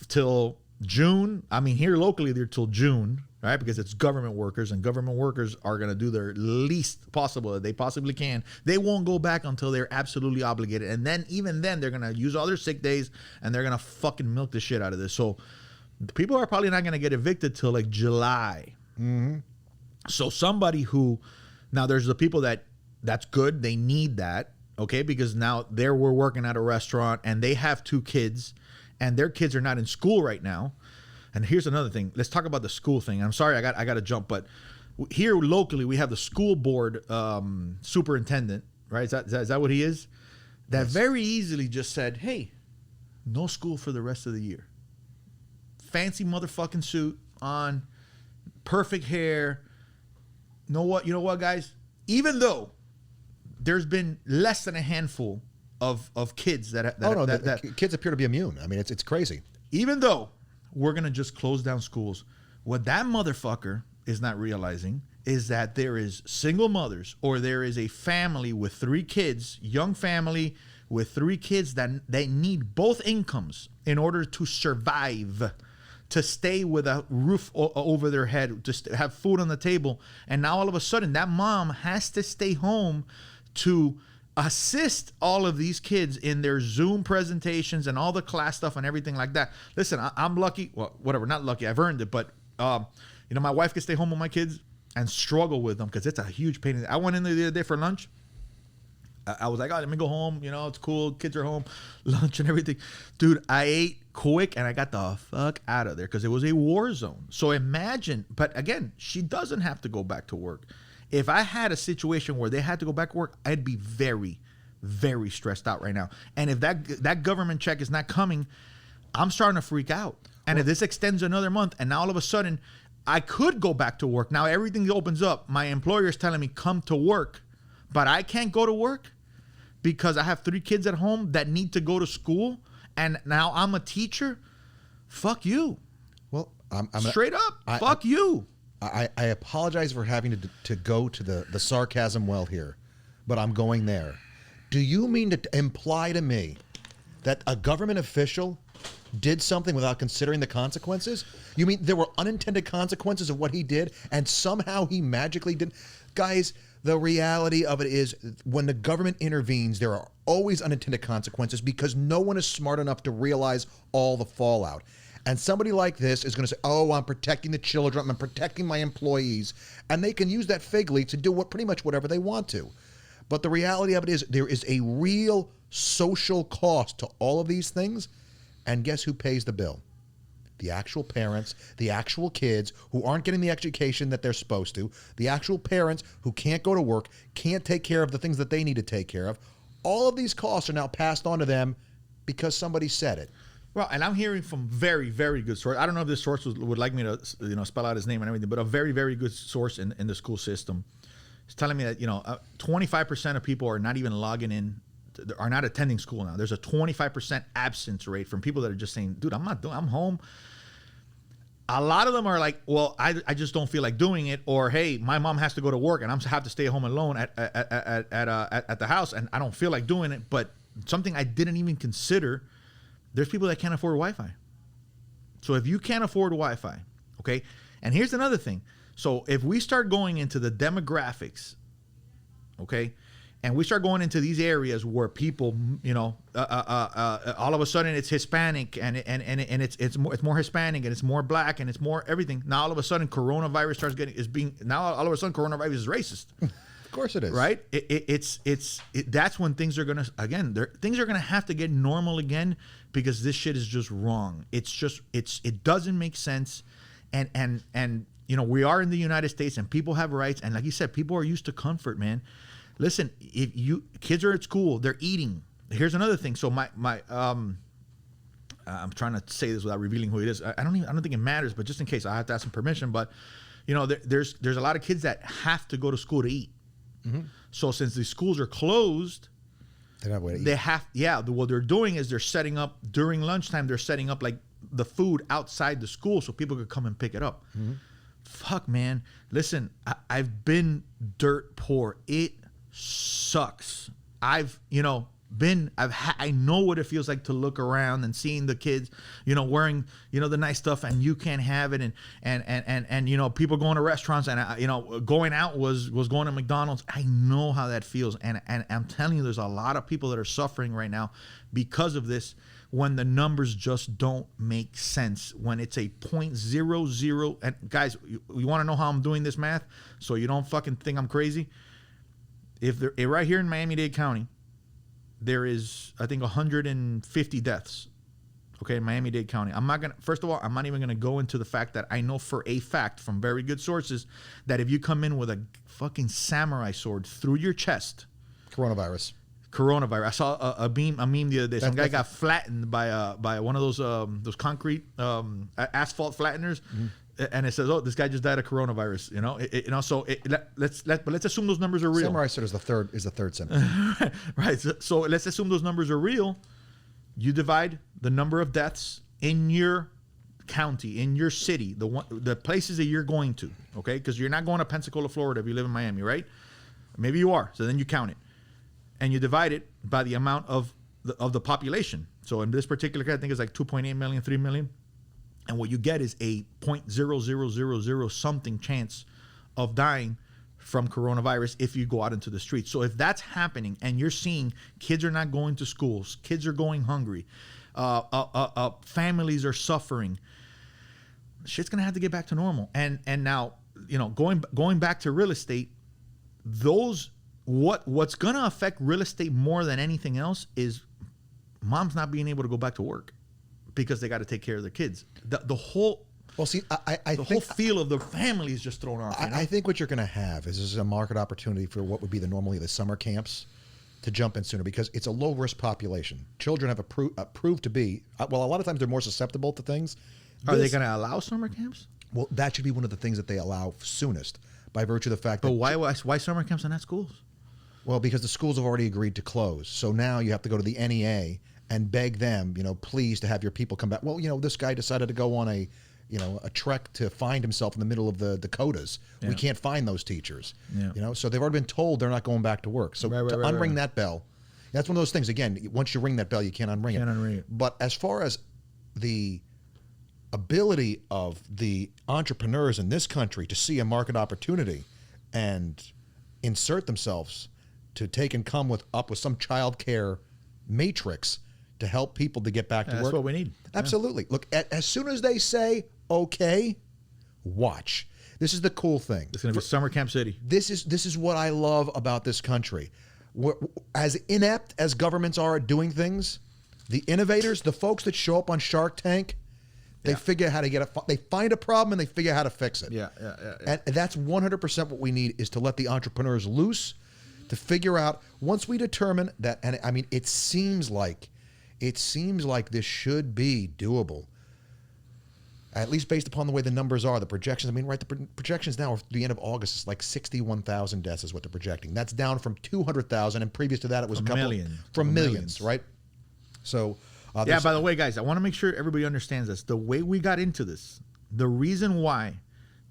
till June, here locally they're till June, right? Because it's government workers, and government workers are going to do their least possible that they possibly can. They won't go back until they're absolutely obligated. And then, even then, they're going to use all their sick days, and they're going to fucking milk the shit out of this. So people are probably not going to get evicted till like July. So somebody who, now there's the people that's good. They need that, okay? Because now we're working at a restaurant, and they have 2 kids, and their kids are not in school right now. And here's another thing. Let's talk about the school thing. I'm sorry, I got to jump, but here locally we have the school board superintendent, right? Is that what he is? That very easily just said, "Hey, no school for the rest of the year." Fancy motherfucking suit on, perfect hair. You know what, guys? Even though there's been less than a handful of kids that kids appear to be immune. It's crazy. Even though we're going to just close down schools, what that motherfucker is not realizing is that there is single mothers, or there is a family with 3 kids, young family with 3 kids, that they need both incomes in order to survive, to stay with a roof over their head, to have food on the table. And now all of a sudden that mom has to stay home to assist all of these kids in their Zoom presentations and all the class stuff and everything like that. Listen, I'm lucky. Well, whatever, not lucky. I've earned it. But, my wife can stay home with my kids and struggle with them because it's a huge pain. I went in there the other day for lunch. I was like, let me go home. It's cool. Kids are home, lunch and everything. Dude, I ate quick and I got the fuck out of there because it was a war zone. So imagine, but again, she doesn't have to go back to work. If I had a situation where they had to go back to work, I'd be very, very stressed out right now. And if that government check is not coming, I'm starting to freak out. And if this extends another month, and now all of a sudden I could go back to work. Now everything opens up. My employer is telling me come to work, but I can't go to work because I have 3 kids at home that need to go to school. And now I'm a teacher. Fuck you. Well, I'm straight up. Fuck you. I apologize for having to go to the sarcasm well here, but I'm going there. Do you mean to imply to me that a government official did something without considering the consequences? You mean there were unintended consequences of what he did, and somehow he magically did? Guys, the reality of it is when the government intervenes, there are always unintended consequences because no one is smart enough to realize all the fallout. And somebody like this is going to say, oh, I'm protecting the children, I'm protecting my employees. And they can use that figly to do pretty much whatever they want to. But the reality of it is there is a real social cost to all of these things. And guess who pays the bill? The actual parents, the actual kids who aren't getting the education that they're supposed to, the actual parents who can't go to work, can't take care of the things that they need to take care of. All of these costs are now passed on to them because somebody said it. Well, and I'm hearing from very, very good source. I don't know if this source would like me to, spell out his name and everything, but a very, very good source in the school system is telling me that 25% of people are not even logging in, are not attending school now. There's a 25% absence rate from people that are just saying, "Dude, I'm home." A lot of them are like, "Well, I just don't feel like doing it," or, "Hey, my mom has to go to work and I'm have to stay home alone at the house, and I don't feel like doing it." But something I didn't even consider. There's people that can't afford Wi-Fi. So if you can't afford Wi-Fi, okay, and here's another thing. So if we start going into the demographics, okay, and we start going into these areas where people, all of a sudden it's Hispanic and it's more Hispanic and it's more black and it's more everything. Now all of a sudden coronavirus all of a sudden coronavirus is racist. Of course it is. Right? That's when things are gonna have to get normal again, because this shit is just wrong. It doesn't make sense, and we are in the United States and people have rights, and like you said, people are used to comfort, man. Listen, kids are at school, they're eating. Here's another thing. So I'm trying to say this without revealing who it is. I don't think it matters, but just in case, I have to ask some permission. But there's a lot of kids that have to go to school to eat. Mm-hmm. So since the schools are closed, they have a way to eat. What they're doing is they're setting up during lunchtime. They're setting up like the food outside the school so people could come and pick it up. Mm-hmm. Fuck, man. Listen, I've been dirt poor. It sucks. I know what it feels like to look around and seeing the kids, wearing, the nice stuff, and you can't have it, and people going to restaurants, and going out was going to McDonald's. I know how that feels, and I'm telling you, there's a lot of people that are suffering right now because of this, when the numbers just don't make sense, when it's a 0.00. And guys, you want to know how I'm doing this math so you don't fucking think I'm crazy? Right here in Miami-Dade County, there is, I think, 150 deaths, okay, in Miami-Dade County. First of all, I'm not even going to go into the fact that I know for a fact from very good sources that if you come in with a fucking samurai sword through your chest. Coronavirus. I saw a meme the other day. Some guy got flattened by one of those concrete asphalt flatteners. Mm-hmm. And it says, "Oh, this guy just died of coronavirus." So let's assume those numbers are real. Samurai sword is the third symptom. Right. So let's assume those numbers are real. You divide the number of deaths in your county, in your city, the places that you're going to, okay? Because you're not going to Pensacola, Florida, if you live in Miami, right? Maybe you are. So then you count it, and you divide it by the amount of the population. So in this particular case, I think it's like 2.8 million, 3 million. And what you get is a 0.0000 something chance of dying from coronavirus if you go out into the streets. So if that's happening and you're seeing kids are not going to schools, kids are going hungry, families are suffering, shit's gonna have to get back to normal. And now, going back to real estate, what's gonna affect real estate more than anything else is moms not being able to go back to work, because they got to take care of their kids. The whole whole feel of the family is just thrown off. I think what you're going to have is a market opportunity for what would be normally the summer camps to jump in sooner, because it's a low risk population. Children have proved to be a lot of times they're more susceptible to things. Are they going to allow summer camps? Well, that should be one of the things that they allow soonest, by virtue of the fact that. But why summer camps and not schools? Well, because the schools have already agreed to close. So now you have to go to the NEA and beg them, please, to have your people come back. Well, this guy decided to go on a trek to find himself in the middle of the Dakotas. Yeah. We can't find those teachers. Yeah. So they've already been told they're not going back to work. So to unring that bell, that's one of those things. Again, once you ring that bell, you can't unring it. But as far as the ability of the entrepreneurs in this country to see a market opportunity and insert themselves to take and come up with some child care matrix to help people to get back to That's work. what we need. Absolutely. Look, as soon as they say, okay, watch. This is the cool thing. It's going to be summer camp city. This is what I love about this country. As inept as governments are at doing things, the innovators, the folks that show up on Shark Tank, they figure out how to they find a problem and they figure out how to fix it. Yeah. And that's 100% what we need, is to let the entrepreneurs loose, to figure out, once we determine that, and I mean, it seems like this should be doable. At least based upon the way the numbers are, the projections. I mean, right, the projections now are the end of August is like 61,000 deaths is what they're projecting. That's down from 200,000, and previous to that it was millions, right? So, by the way, guys, I want to make sure everybody understands this. The way we got into this, the reason why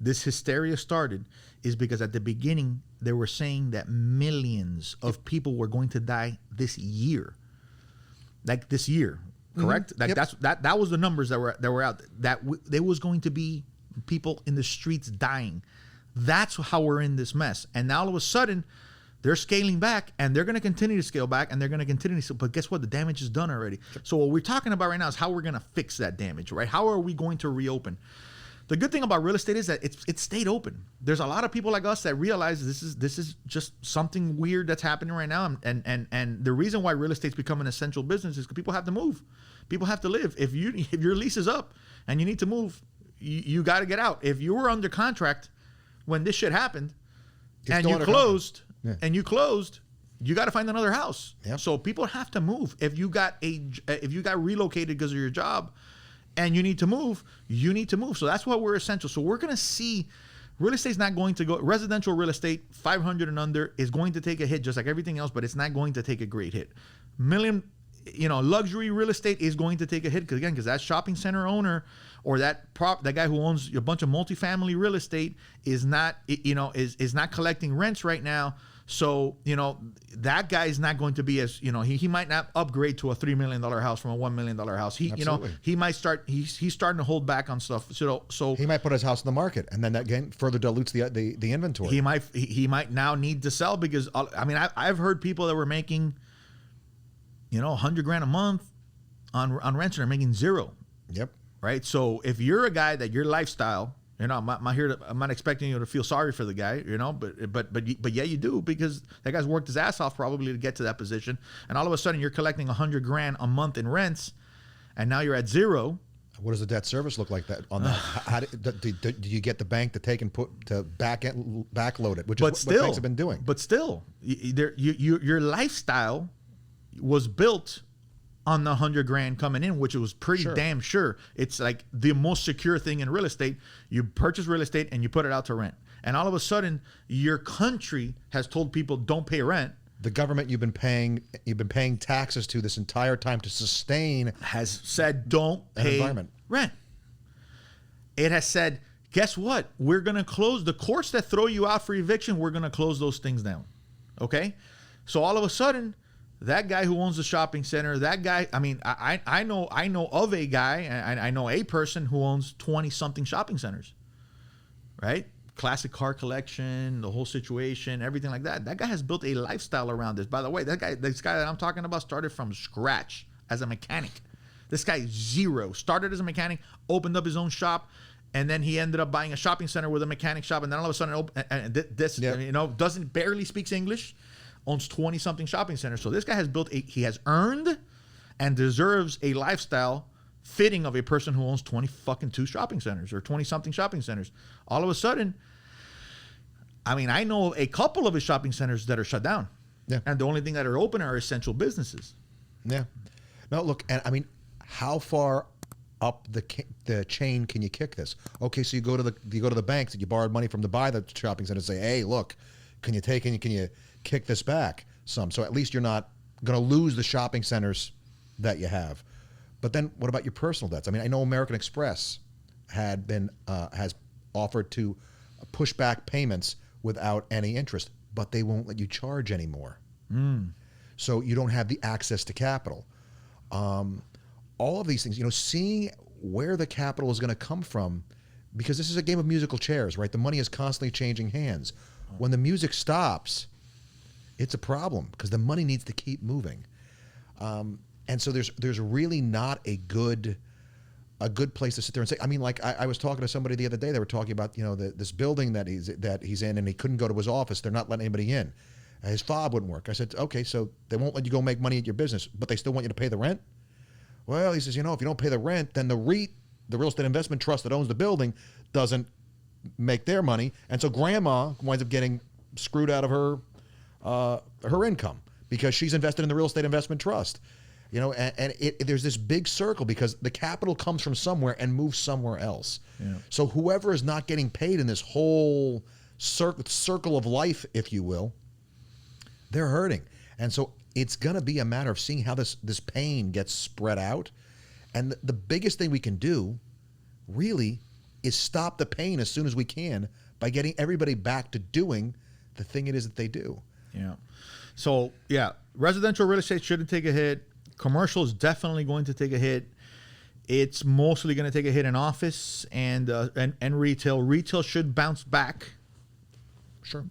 this hysteria started is because at the beginning they were saying that millions of people were going to die this year, like this year. Correct. Like that was the numbers that were out. There was going to be people in the streets dying. That's how we're in this mess. And now all of a sudden, they're scaling back, and they're going to continue to scale back, and they're going to continue to. But guess what? The damage is done already. So what we're talking about right now is how we're going to fix that damage. Right? How are we going to reopen? The good thing about real estate is that it's stayed open. There's a lot of people like us that realize this is just something weird that's happening right now. And the reason why real estate's become an essential business is because people have to move. People have to live. If your lease is up and you need to move, you got to get out. If you were under contract when this shit happened and you closed, you got to find another house. Yep. So people have to move. If you got relocated because of your job, and you need to move, So that's why we're essential. So we're going to see real estate's not going to go, residential real estate, 500 and under is going to take a hit just like everything else, but it's not going to take a great hit. Luxury real estate is going to take a hit because that shopping center owner or that guy who owns a bunch of multifamily real estate is not collecting rents right now. So, that guy is not going to be as, he might not upgrade to a $3 million house from a $1 million house. He might start, he's starting to hold back on stuff. So he might put his house in the market, and then that again further dilutes the inventory. He might now need to sell because, I've heard people that were making, $100,000 a month on rents and are making zero. Yep. Right. So if you're a guy that your lifestyle, I'm not expecting you to feel sorry for the guy, but yeah, you do, because that guy's worked his ass off probably to get to that position. And all of a sudden you're collecting $100,000 a month in rents, and now you're at zero. What does the debt service look like that on that? How do you get the bank to take and put to backload it, which is what banks have been doing? But still, your lifestyle was built on the $100,000 coming in, which it was pretty damn sure. It's like the most secure thing in real estate. You purchase real estate and you put it out to rent. And all of a sudden, your country has told people don't pay rent. The government you've been paying taxes to this entire time to sustain has said don't pay rent. It has said, guess what? We're going to close the courts that throw you out for eviction. We're going to close those things down. Okay? So all of a sudden, that guy who owns the shopping center, that guy, I know of a guy, I know a person who owns 20-something shopping centers, right? Classic car collection, the whole situation, everything like that. That guy has built a lifestyle around this. By the way, this guy that I'm talking about started from scratch as a mechanic. This guy, zero. Started as a mechanic, opened up his own shop, and then he ended up buying a shopping center with a mechanic shop, and then all of a sudden, barely speaks English, owns 20-something shopping centers. So this guy has he has earned and deserves a lifestyle fitting of a person who owns 22 shopping centers or 20-something shopping centers. All of a sudden, I know a couple of his shopping centers that are shut down. Yeah. And the only thing that are open are essential businesses. Yeah. No, look, and how far up the chain can you kick this? Okay, so you go to the banks that you borrowed money from to buy the shopping center and say, hey, look, can you kick this back some? So at least you're not going to lose the shopping centers that you have. But then what about your personal debts? I know American Express has offered to push back payments without any interest, but they won't let you charge anymore. So you don't have the access to capital. All of these things, seeing where the capital is going to come from, because this is a game of musical chairs, right? The money is constantly changing hands. When the music stops, it's a problem because the money needs to keep moving. And so there's really not a good place to sit there and say. I mean, like I was talking to somebody the other day. They were talking about this building that he's in, and he couldn't go to his office. They're not letting anybody in. His fob wouldn't work. I said, okay, so they won't let you go make money at your business, but they still want you to pay the rent? Well, he says, if you don't pay the rent, then the REIT, the real estate investment trust that owns the building, doesn't make their money, and so grandma winds up getting screwed out of her income because she's invested in the real estate investment trust. There's this big circle because the capital comes from somewhere and moves somewhere else. Yeah. So whoever is not getting paid in this whole circle of life, if you will, they're hurting. And so it's going to be a matter of seeing how this pain gets spread out. And the biggest thing we can do really is stop the pain as soon as we can by getting everybody back to doing the thing it is that they do. Yeah. So, yeah, residential real estate shouldn't take a hit. Commercial is definitely going to take a hit. It's mostly going to take a hit in office and retail. Retail should bounce back. Sure.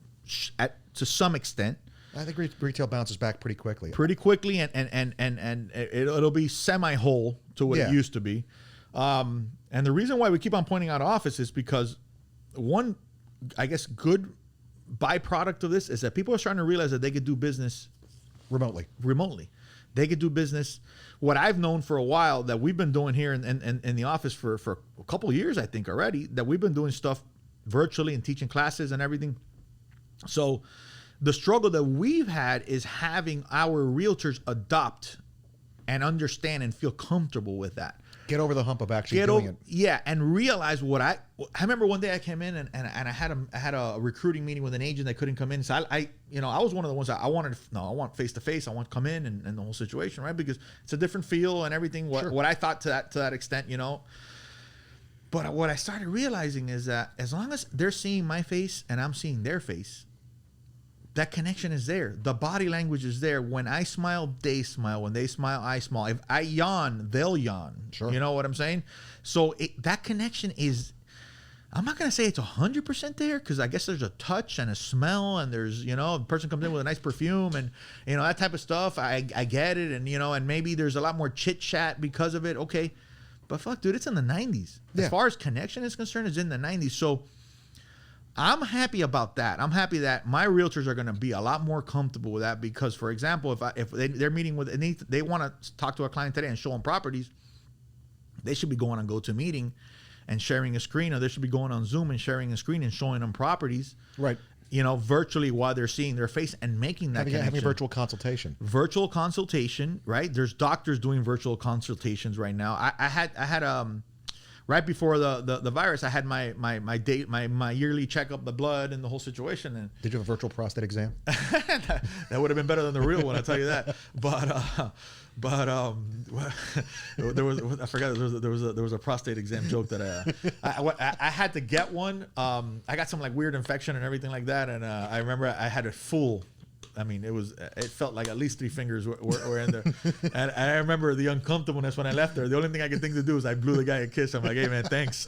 To some extent. I think retail bounces back pretty quickly. And it'll be semi-whole to what it used to be. And the reason why we keep on pointing out office is because one, I guess, good byproduct of this is that people are starting to realize that they could do business remotely. They could do business. What I've known for a while that we've been doing here in the office for a couple of years, I think already, that we've been doing stuff virtually and teaching classes and everything. So the struggle that we've had is having our realtors adopt and understand and feel comfortable with that. Get over the hump of actually doing it. Yeah, and realize what I remember one day I came in and I had a recruiting meeting with an agent that couldn't come in. So I was one of the ones that I want face to face. I want to come in and the whole situation, right? Because it's a different feel and everything. What I thought to that extent, But what I started realizing is that as long as they're seeing my face and I'm seeing their face, that connection is there. The body language is there. When I smile, they smile. When they smile, I smile. If I yawn, they'll yawn. Sure. You know what I'm saying? So that connection is, I'm not going to say it's 100% there because I guess there's a touch and a smell and there's, a person comes in with a nice perfume and, that type of stuff. I get it. And, and maybe there's a lot more chit chat because of it. Okay. But fuck, dude, it's in the 90s. Yeah. As far as connection is concerned, it's in the 90s. So I'm happy about that. I'm happy that my realtors are going to be a lot more comfortable with that because, for example, if they're meeting with, and they want to talk to a client today and show them properties, they should be going on GoToMeeting and sharing a screen, or they should be going on Zoom and sharing a screen and showing them properties. Right. Virtually while they're seing their face and making that connection. Having a virtual consultation. Virtual consultation, right? There's doctors doing virtual consultations right now. I had right before the virus, I had my yearly checkup, the blood and the whole situation. And did you have a virtual prostate exam? that would have been better than the real one, I'll tell you that. But there was a prostate exam joke that I had to get one. I got some like weird infection and everything like that, and I remember I had it full. I mean, it felt like at least 3 fingers were in there. And I remember the uncomfortableness when I left there. The only thing I could think to do is I blew the guy a kiss. I'm like, hey man, thanks.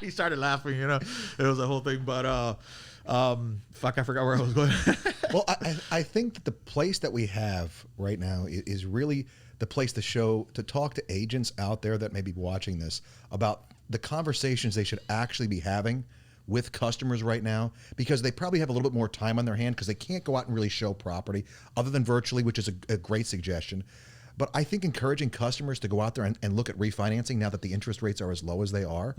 He started laughing, It was a whole thing. But fuck, I forgot where I was going. Well, I think that the place that we have right now is really the place to talk to agents out there that may be watching this about the conversations they should actually be having with customers right now, because they probably have a little bit more time on their hand because they can't go out and really show property other than virtually, which is a great suggestion. But I think encouraging customers to go out there and look at refinancing now that the interest rates are as low as they are,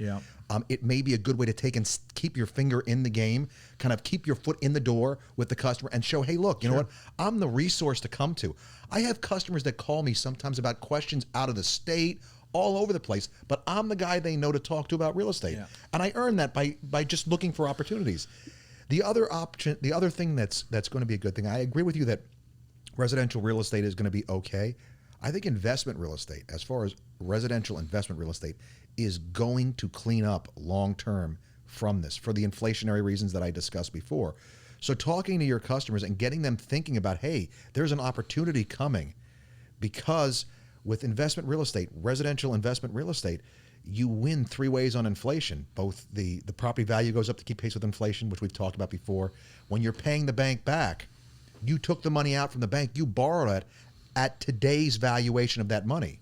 it may be a good way to take and keep your finger in the game, kind of keep your foot in the door with the customer and show, hey, look, you know what? I'm the resource to come to. I have customers that call me sometimes about questions out of the state, all over the place, but I'm the guy they know to talk to about real estate. Yeah. And I earn that by just looking for opportunities. The other thing that's going to be a good thing, I agree with you that residential real estate is going to be okay. I think investment real estate, as far as residential investment real estate, is going to clean up long term from this for the inflationary reasons that I discussed before. So talking to your customers and getting them thinking about, hey, there's an opportunity coming, because with investment real estate, residential investment real estate, you win 3 ways on inflation. Both the property value goes up to keep pace with inflation, which we've talked about before. When you're paying the bank back, you took the money out from the bank, you borrowed it, at today's valuation of that money.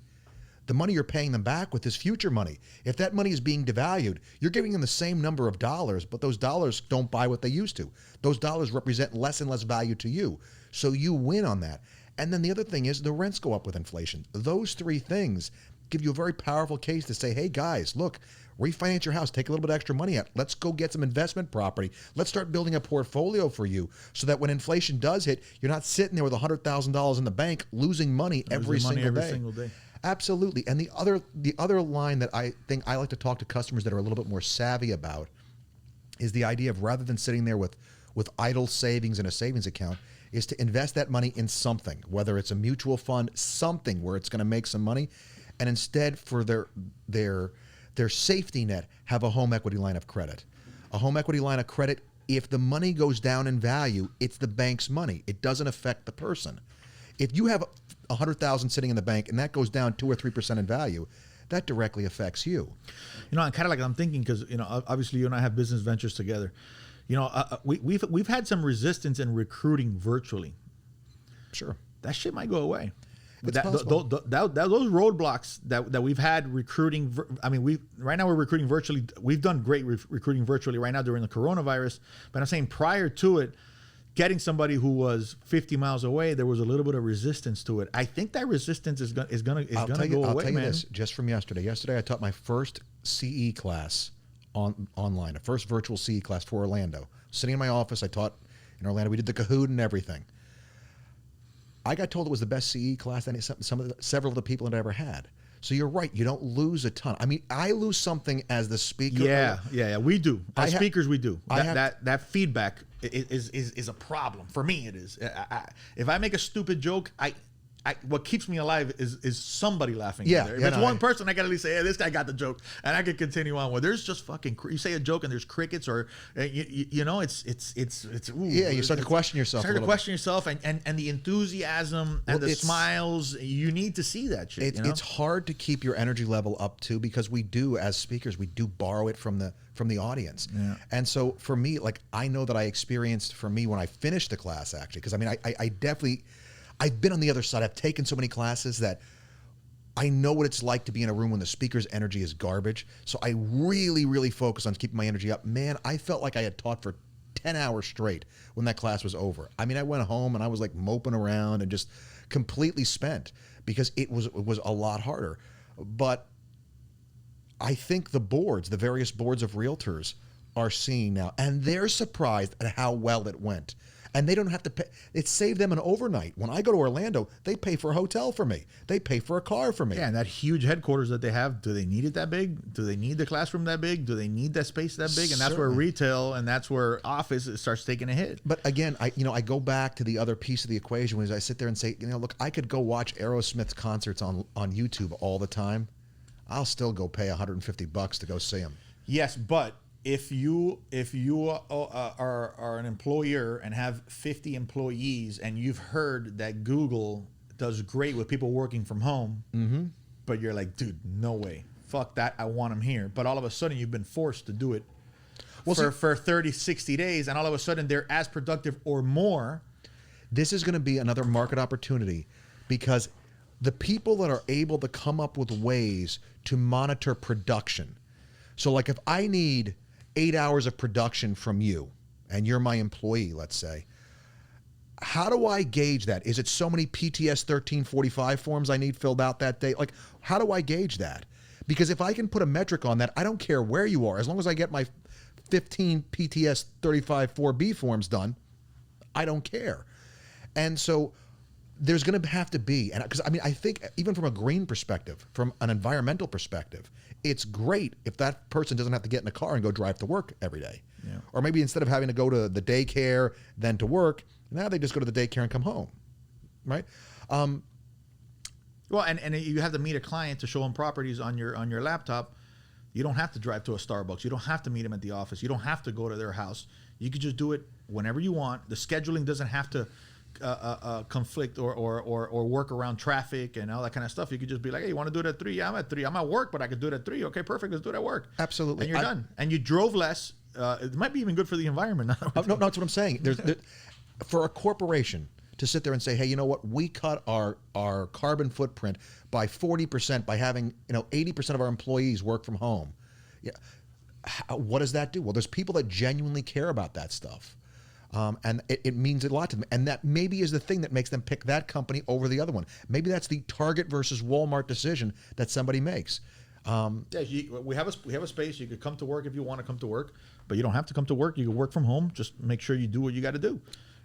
The money you're paying them back with is future money. If that money is being devalued, you're giving them the same number of dollars, but those dollars don't buy what they used to. Those dollars represent less and less value to you. So you win on that. And then the other thing is the rents go up with inflation. Those three things give you a very powerful case to say, hey guys, look, refinance your house, take a little bit of extra money out. Let's go get some investment property. Let's start building a portfolio for you so that when inflation does hit, you're not sitting there with $100,000 in the bank losing money every single day. Absolutely. And the other line that I think I like to talk to customers that are a little bit more savvy about is the idea of, rather than sitting there with idle savings in a savings account, is to invest that money in something, whether it's a mutual fund, something where it's going to make some money, and instead for their safety net, have a home equity line of credit. A home equity line of credit, if the money goes down in value, it's the bank's money. It doesn't affect the person. If you have $100,000 sitting in the bank and that goes down 2 or 3% in value, that directly affects you. You know, kind of like I'm thinking, because obviously you and I have business ventures together. We've had some resistance in recruiting virtually. Sure, that shit might go away. It's possible. Those roadblocks that we've had recruiting. I mean, right now we're recruiting virtually. We've done great recruiting virtually right now during the coronavirus. But I'm saying prior to it, getting somebody who was 50 miles away, there was a little bit of resistance to it. I think that resistance is gonna go away. I'll tell you man. this, just from yesterday. Yesterday, I taught my first CE class online, a first virtual CE class for Orlando. Sitting in my office, I taught in Orlando. We did the Kahoot and everything. I got told it was the best CE class that several of the people had ever had. So you're right. You don't lose a ton. I mean, I lose something as the speaker. Yeah. We do. As speakers, we do. That feedback is a problem. For me, it is. If I make a stupid joke, what keeps me alive is somebody laughing. Yeah. If it's one person, I can at least say, hey, this guy got the joke. And I can continue on. Well, there's just fucking, you say a joke and there's crickets, or, you start to question yourself. And the enthusiasm and the smiles, you need to see that shit. It's hard to keep your energy level up too, because we do, as speakers, we do borrow it from the audience. Yeah. And so for me, like, I know that I experienced, for me, when I finished the class, actually, because I mean, I definitely, I've been on the other side. I've taken so many classes that I know what it's like to be in a room when the speaker's energy is garbage. So I really, really focus on keeping my energy up. Man, I felt like I had taught for 10 hours straight when that class was over. I mean, I went home and I was like moping around and just completely spent, because it was a lot harder. But I think the various boards of realtors are seeing now, and they're surprised at how well it went. And they don't have to pay. It saved them an overnight. When I go to Orlando, they pay for a hotel for me. They pay for a car for me. Yeah, and that huge headquarters that they have, do they need it that big? Do they need the classroom that big? Do they need that space that big? And that's where retail and that's where office starts taking a hit. But again, I go back to the other piece of the equation, when I sit there and say, look, I could go watch Aerosmith's concerts on YouTube all the time. I'll still go pay $150 to go see them. Yes, but if you are an employer and have 50 employees, and you've heard that Google does great with people working from home, but you're like, dude, no way, fuck that, I want them here. But all of a sudden you've been forced to do it for 30, 60 days, and all of a sudden they're as productive or more. This is going to be another market opportunity, because the people that are able to come up with ways to monitor production. So like if I need 8 hours of production from you, and you're my employee, let's say, how do I gauge that? Is it so many PTS 1345 forms I need filled out that day? Like, how do I gauge that? Because if I can put a metric on that, I don't care where you are. As long as I get my 15 PTS 354B forms done, I don't care. And so there's going to have to be, and because I mean, I think even from a green perspective, from an environmental perspective, it's great if that person doesn't have to get in a car and go drive to work every day. Yeah. Or maybe instead of having to go to the daycare, then to work, now they just go to the daycare and come home, right? Well, and you have to meet a client to show them properties on your laptop. You don't have to drive to a Starbucks. You don't have to meet them at the office. You don't have to go to their house. You could just do it whenever you want. The scheduling doesn't have to conflict or work around traffic and all that kind of stuff. You could just be like, hey, you want to do it at 3? Yeah, I'm at 3. I'm at work, but I could do it at 3. Okay, perfect. Let's do it at work. Absolutely. And you're done. And you drove less. It might be even good for the environment. No, that's what I'm saying. For a corporation, to sit there and say, hey, you know what? We cut our carbon footprint by 40% by having 80% of our employees work from home. Yeah, what does that do? Well, there's people that genuinely care about that stuff. And it means a lot to them. And that maybe is the thing that makes them pick that company over the other one. Maybe that's the Target versus Walmart decision that somebody makes. We have a space. You could come to work if you want to come to work, but you don't have to come to work. You can work from home. Just make sure you do what you got to do.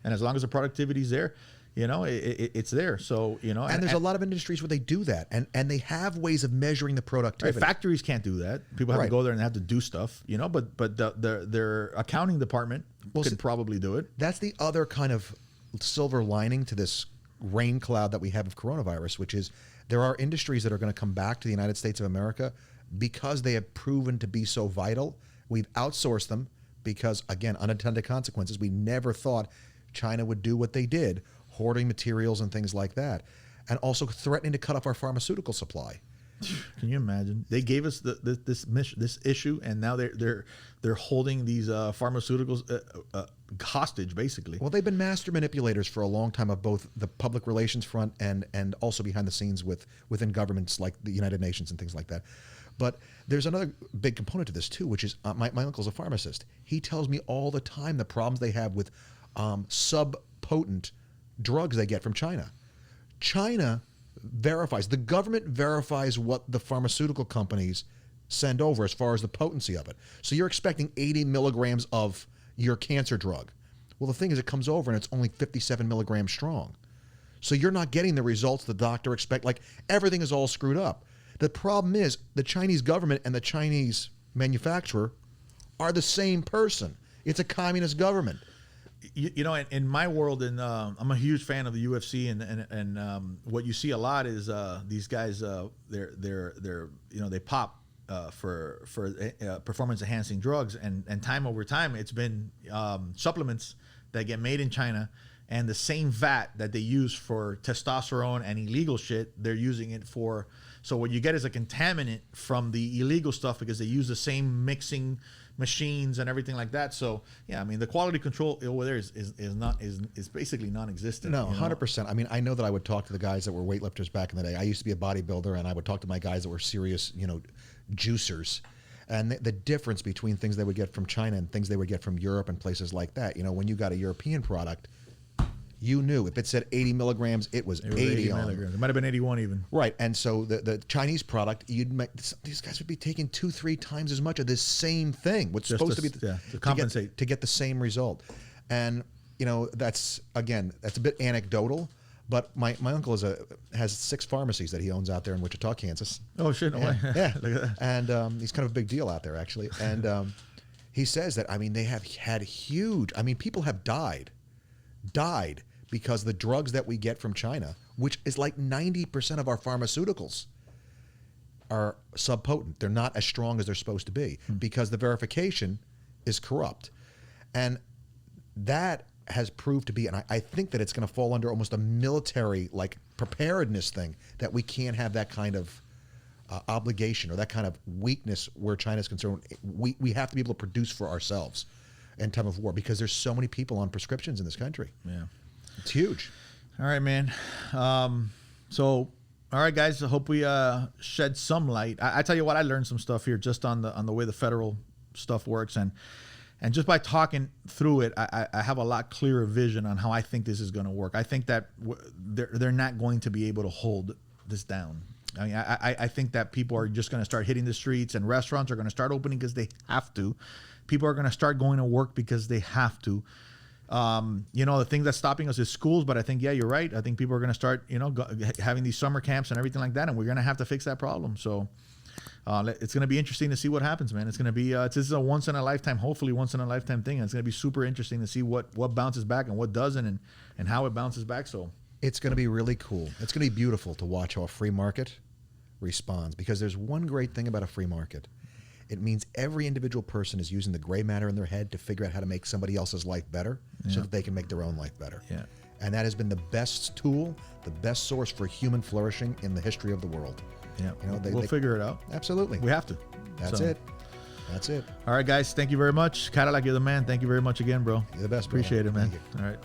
And as long as the productivity is there, it's there. So, and there's a lot of industries where they do that, and they have ways of measuring the productivity. Right, factories can't do that. People have to go there and have to do stuff, but their accounting department could probably do it. That's the other kind of silver lining to this rain cloud that we have of coronavirus, which is there are industries that are going to come back to the United States of America because they have proven to be so vital. We've outsourced them because, again, unintended consequences. We never thought China would do what they did, hoarding materials and things like that, and also threatening to cut off our pharmaceutical supply. Can you imagine? They gave us this issue, and now they're holding these pharmaceuticals hostage, basically. Well, they've been master manipulators for a long time of both the public relations front and also behind the scenes within governments like the United Nations and things like that. But there's another big component to this too, which is my uncle's a pharmacist. He tells me all the time the problems they have with sub-potent drugs they get from China. China verifies, the government verifies what the pharmaceutical companies send over as far as the potency of it. So you're expecting 80 milligrams of your cancer drug. Well, the thing is, it comes over and it's only 57 milligrams strong. So you're not getting the results the doctor expects. Like, everything is all screwed up. The problem is the Chinese government and the Chinese manufacturer are the same person. It's a communist government. In my world, and I'm a huge fan of the UFC, and what you see a lot is these guys, they pop for performance enhancing drugs, and time over time, it's been supplements that get made in China, and the same vat that they use for testosterone and illegal shit, they're using it for. So what you get is a contaminant from the illegal stuff because they use the same mixing machines and everything like that. So yeah, I mean, the quality control over there is basically non-existent. No, 100%. I mean, I know that I would talk to the guys that were weightlifters back in the day. I used to be a bodybuilder, and I would talk to my guys that were serious, juicers. And the difference between things they would get from China and things they would get from Europe and places like that. When you got a European product, you knew if it said 80 milligrams, it was 80 milligrams. It might have been 81 even. Right. And so the Chinese product, these guys would be taking 2-3 times as much of this same thing. What's just supposed to be to compensate to get the same result. And that's a bit anecdotal. But my uncle has 6 pharmacies that he owns out there in Wichita, Kansas. Oh shit! No way. Yeah. Look at that. And he's kind of a big deal out there, actually. And he says that they have had huge. People have died because the drugs that we get from China, which is like 90% of our pharmaceuticals, are subpotent. They're not as strong as they're supposed to be because the verification is corrupt. And that has proved to be, and I think that it's going to fall under almost a military preparedness thing, that we can't have that kind of obligation or that kind of weakness where China's concerned. We have to be able to produce for ourselves in time of war because there's so many people on prescriptions in this country. Yeah. It's huge. All right, man. All right, guys. I hope we shed some light. I tell you what, I learned some stuff here just on the way the federal stuff works, and just by talking through it, I have a lot clearer vision on how I think this is going to work. I think that they're not going to be able to hold this down. I mean, I think that people are just going to start hitting the streets, and restaurants are going to start opening because they have to. People are going to start going to work because they have to. The thing that's stopping us is schools, but I think, yeah, you're right. I think people are going to start, having these summer camps and everything like that, and we're going to have to fix that problem. So it's going to be interesting to see what happens, man. It's going to be, this is a once in a lifetime, hopefully once in a lifetime thing. And it's going to be super interesting to see what bounces back and what doesn't, and how it bounces back. So it's going to be really cool. It's going to be beautiful to watch how a free market responds, because there's one great thing about a free market. It means every individual person is using the gray matter in their head to figure out how to make somebody else's life better so that they can make their own life better. Yeah. And that has been the best tool, the best source for human flourishing in the history of the world. Yeah. We'll figure it out. Absolutely. We have to. That's it. That's it. All right, guys. Thank you very much. Cadillac, you're the man. Thank you very much again, bro. You're the best, bro. Appreciate it, man. All right.